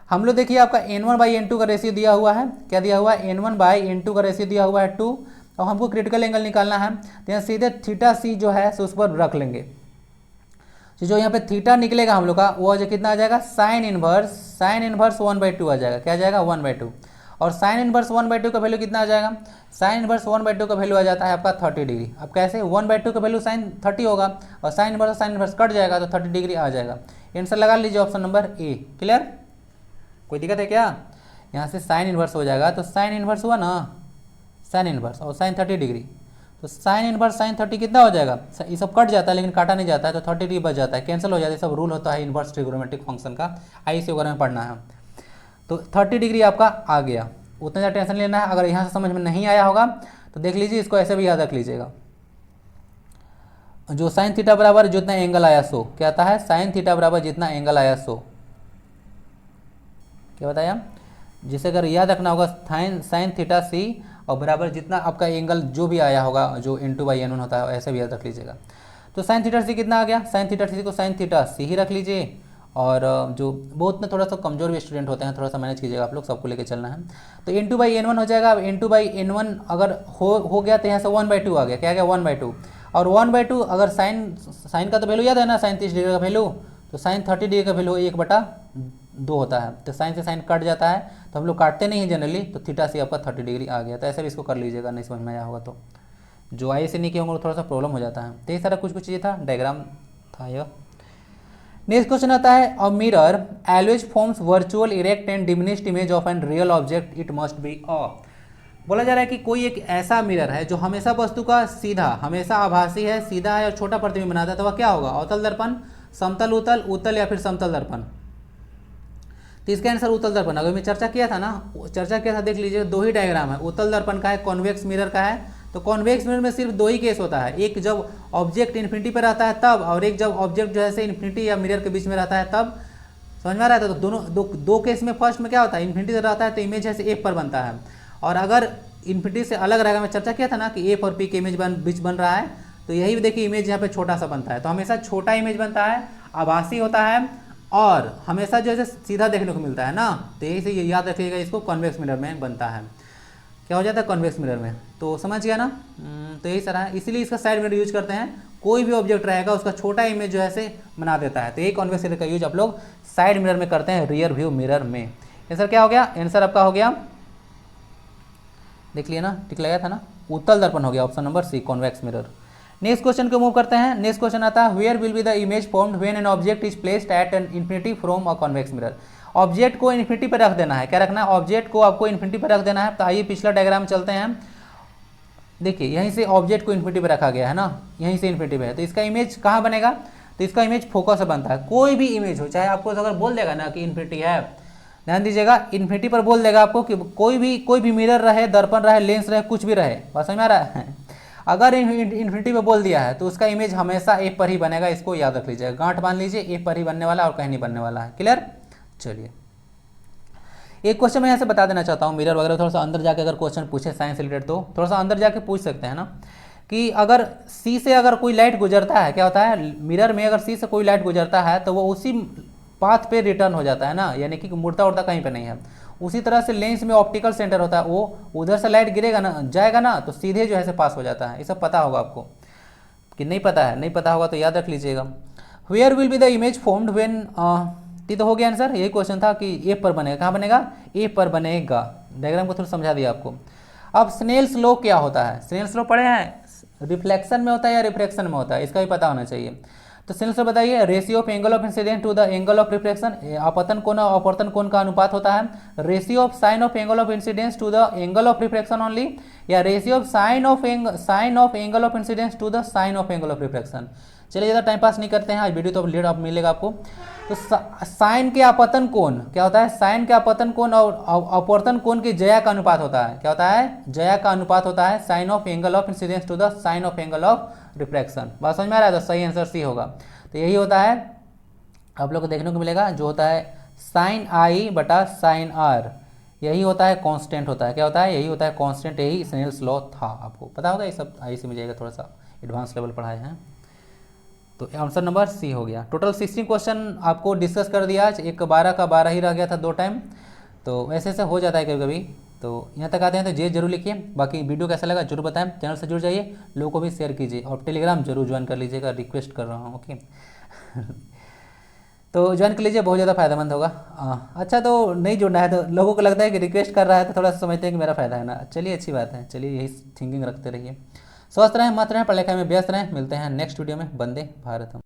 हम लोग देखिए आपका N1/N2 का रेशियो दिया हुआ है, क्या दिया हुआ है, N1/N2 का रेशियो दिया हुआ है 2, और हमको क्रिटिकल एंगल निकालना है, तो यहाँ सीधे थीटा सी जो है उस पर रख लेंगे। तो जो यहाँ पे थीटा निकलेगा हम लोग का वो कितना आ जाएगा, साइन इनवर्स 1/2 आ जाएगा, क्या आ जाएगा 1/2। और साइन इनवर्स 1/2 का वैल्यू कितना आ जाएगा, साइन इनवर्स 1/2 का वैल्यू आ जाता है आपका 30 डिग्री। अब कैसे, 1/2 का वैल्यू साइन 30 होगा और साइन इनवर्स कट जाएगा तो 30 डिग्री आ जाएगा। आंसर लगा लीजिए ऑप्शन नंबर ए। क्लियर, कोई दिक्कत है क्या। यहाँ से साइन इनवर्स हो जाएगा, तो साइन इनवर्स हुआ ना, साइन इनवर्स और साइन 30 डिग्री, तो साइन इनवर्स साइन 30 कितना हो जाएगा, ये सब कट जाता है लेकिन काटा नहीं जाता है, तो 30 डिग्री बच जाता है, कैंसिल हो जाता है। सब रूल होता है इनवर्स ट्रिग्नोमेट्रिक फंक्शन का, आईसी वगैरह में पढ़ना है। तो 30 डिग्री आपका आ गया, उतना ज़्यादा टेंशन लेना है। अगर यहाँ से समझ में नहीं आया होगा तो देख लीजिए, इसको ऐसे भी याद रख लीजिएगा, जो साइन थीटा बराबर जितना एंगल आया सो, क्या आता है, साइन थीटा बराबर जितना एंगल आया सो, क्या बताया, जिसे अगर याद रखना होगा साइन थीटा सी और बराबर जितना आपका एंगल जो भी आया होगा जो N2/N1 होता है, ऐसे भी याद रख लीजिएगा। तो साइन थीटा सी कितना आ गया, साइन थीटा सी को साइन थीटा सी ही रख लीजिए। और जो बहुत में थोड़ा सा कमजोर भी स्टूडेंट होते हैं, थोड़ा सा मैनेज कीजिएगा आप लोग, सबको लेके चलना है। तो N2/N1 हो जाएगा। अब N2/N1 अगर हो गया तो यहाँ से 1/2 आ गया, क्या आ गया 1/2। और 1/2 अगर साइन का तो वैल्यू याद है ना, साइन 30 डिग्री का वैल्यू, तो साइन 30 डिग्री का वैल्यू 1/2 होता है। तो साइन से साइन कट जाता है, तो हम लोग काटते नहीं हैं जनरली, तो थीटा से आपका 30 डिग्री आ गया। तो ऐसे भी इसको कर लीजिएगा, नहीं समझ में आया होगा तो, जो आई से नहीं किए होंगे थोड़ा सा प्रॉब्लम हो जाता है। तो ये सारा कुछ चीज़ था, डायग्राम था यह। नेक्स्ट क्वेश्चन आता है, a mirror always forms virtual erect and diminished image of an real object, it must be a. बोला जा रहा है कि कोई एक ऐसा मिरर है जो हमेशा वस्तु का सीधा, हमेशा आभासी है, सीधा है और छोटा प्रतिबिंब बनाता है, तो वह क्या होगा, अवतल दर्पण, समतल उत्तल, उत्तल या फिर समतल दर्पण। तो इसका आंसर उत्तल दर्पण। अगर मैं चर्चा किया था ना, देख लीजिए 2 ही डायग्राम है, उत्तल दर्पण का है, कॉन्वेक्स मिरर का है। तो कॉन्वेक्स मिरर में सिर्फ 2 ही केस होता है, एक जब ऑब्जेक्ट इन्फिनिटी पर रहता है तब, और एक जब ऑब्जेक्ट जो है इन्फिनिटी या मिरर के बीच में रहता है तब। समझ में आ रहा है। तो दोनों दो केस में फर्स्ट में क्या होता है, इन्फिनिटी से रहता है तो इमेज है एफ पर बनता है, और अगर इन्फिनिटी से अलग रहेगा, मैं चर्चा किया था ना कि एफ और पी के इमेज बीच बन रहा है, तो यही देखिए इमेज यहाँ पे छोटा सा बनता है। तो हमेशा छोटा इमेज बनता है, आभासी होता है, और हमेशा जो है सीधा देखने को मिलता है ना। तो यही से याद रखिएगा, इसको कॉन्वेक्स मिरर में बनता है। क्या हो जाता है कॉन्वेक्स मिरर में, तो समझ गया ना। तो यही सारा है, इसीलिए इसका साइड मिरर यूज करते हैं। कोई भी ऑब्जेक्ट रहेगा उसका छोटा इमेज जो है से बना देता है, तो यही कॉन्वेक्स मिरर का यूज आप लोग साइड मिरर में करते हैं, रियर व्यू मिरर में। आंसर क्या हो गया, आंसर आपका हो गया, देख लिया ना, टिक लगाया था ना, उत्तल दर्पण हो गया, option number C, convex mirror. Next question को मूव करते हैं। नेक्स्ट क्वेश्चन आता है, where will be the image formed when an object is placed at an infinity from a convex mirror. Object को इन्फिनिटी पर रख देना है, क्या रखना है, ऑब्जेक्ट को आपको इन्फिनिटी पर रख देना है। तो आइए पिछला डायग्राम चलते हैं। देखिए यहीं से ऑब्जेक्ट को इन्फिनिटी पर रखा गया है ना, यहीं से इन्फिनिटी पे है, तो इसका इमेज कहाँ बनेगा, तो इसका इमेज फोकस से बनता है। कोई भी इमेज हो, चाहे आपको अगर बोल देगा ना कि इन्फिनिटी है, ध्यान दीजिएगा, इन्फिनिटी पर बोल देगा आपको कि कोई भी मिरर रहे, दर्पण रहे, लेंस रहे, कुछ भी रहे, बात समझ में आ रहा है। अगर इन्फिनिटी पे बोल दिया है तो उसका इमेज हमेशा एफ पर ही बनेगा, इसको याद रख लीजिएगा, गांठ बांध लीजिए, एफ पर ही बनने वाला और कहीं नहीं बनने वाला है। क्लियर। चलिए एक क्वेश्चन मैं यहाँ से बता देना चाहता हूँ, मिरर वगैरह थोड़ा सा अंदर जाके अगर क्वेश्चन पूछे साइंस रिलेटेड तो थोड़ा सा अंदर जाके पूछ सकते हैं ना, कि अगर सी से अगर कोई लाइट गुजरता है, क्या होता है मिरर में, अगर सी से कोई लाइट गुजरता है तो वो उसी पाथ पे रिटर्न हो जाता है ना, यानी कि मुड़ता उड़ता कहीं पे नहीं है। उसी तरह से लेंस में ऑप्टिकल सेंटर होता है, वो उधर से लाइट गिरेगा ना, जाएगा ना, तो सीधे जो है से पास हो जाता है। ये सब पता होगा आपको कि नहीं पता है, नहीं पता होगा तो याद रख लीजिएगा। Where will be the image formed when, तो हो गया आंसर, यही क्वेश्चन था कि एफ पर बनेगा, कहाँ बनेगा, एफ पर बनेगा, डायग्राम को थोड़ा समझा दिया आपको। अब स्नेल्स लॉ क्या होता है? स्नेल्स लॉ पढ़े हैं? रिफ्लेक्शन में होता है या रिफ्रैक्शन में होता है, इसका भी पता होना चाहिए। तो स्नेल्स लॉ बताइए, ratio of angle of incidence to the angle of reflection, आपतन कोण और अपवर्तन कोण का अनुपात होता है। Ratio of sine of angle of incidence to the angle of reflection only, या ratio of sine of angle of incidence to the sine of angle of reflection. चलिए ज़्यादा टाइम पास नहीं करते हैं, आज वीडियो तो लेट आप मिलेगा आपको। तो साइन के आपतन कोण क्या होता है? साइन के आपतन कोण और अपवर्तन कोण की जया का अनुपात होता है। क्या होता है? जया का अनुपात होता है sine of angle of incidence to the sine of angle of refraction. बात समझ में आ रहा है? तो सही आंसर सी होगा। तो यही होता है, आप लोग को देखने को मिलेगा, जो होता है साइन आई बटा साइन आर, यही होता है कांस्टेंट होता है। क्या होता है? यही होता है कांस्टेंट, यही स्नेल्स लॉ था। आपको पता होगा, ये सब आई से मिलेगा, थोड़ा सा एडवांस लेवल पढ़ाए हैं। तो आंसर नंबर सी हो गया। टोटल 16 क्वेश्चन आपको डिस्कस कर दिया आज, एक 12 का 12 ही रह गया था 2 टाइम, तो ऐसे ऐसे हो जाता है कभी कभी। तो यहाँ तक आते हैं तो जे जरूर लिखिए। बाकी वीडियो कैसा लगा जरूर बताएं, चैनल से जुड़ जाइए, लोगों को भी शेयर कीजिए और टेलीग्राम जरूर ज्वाइन कर लीजिएगा, रिक्वेस्ट कर रहा हूँ, ओके। तो ज्वाइन कर लीजिए, बहुत ज़्यादा फायदेमंद होगा। अच्छा, तो नहीं जुड़ना है तो लोगों को लगता है कि रिक्वेस्ट कर रहा है तो थोड़ा सा समझते हैं कि मेरा फ़ायदा है ना। चलिए अच्छी बात है, चलिए यही थिंकिंग रखते रहिए। स्वस्थ रहें, मत रहें, पढ़ाई लिखाई में व्यस्त रहें। मिलते हैं नेक्स्ट वीडियो में। वंदे भारतम।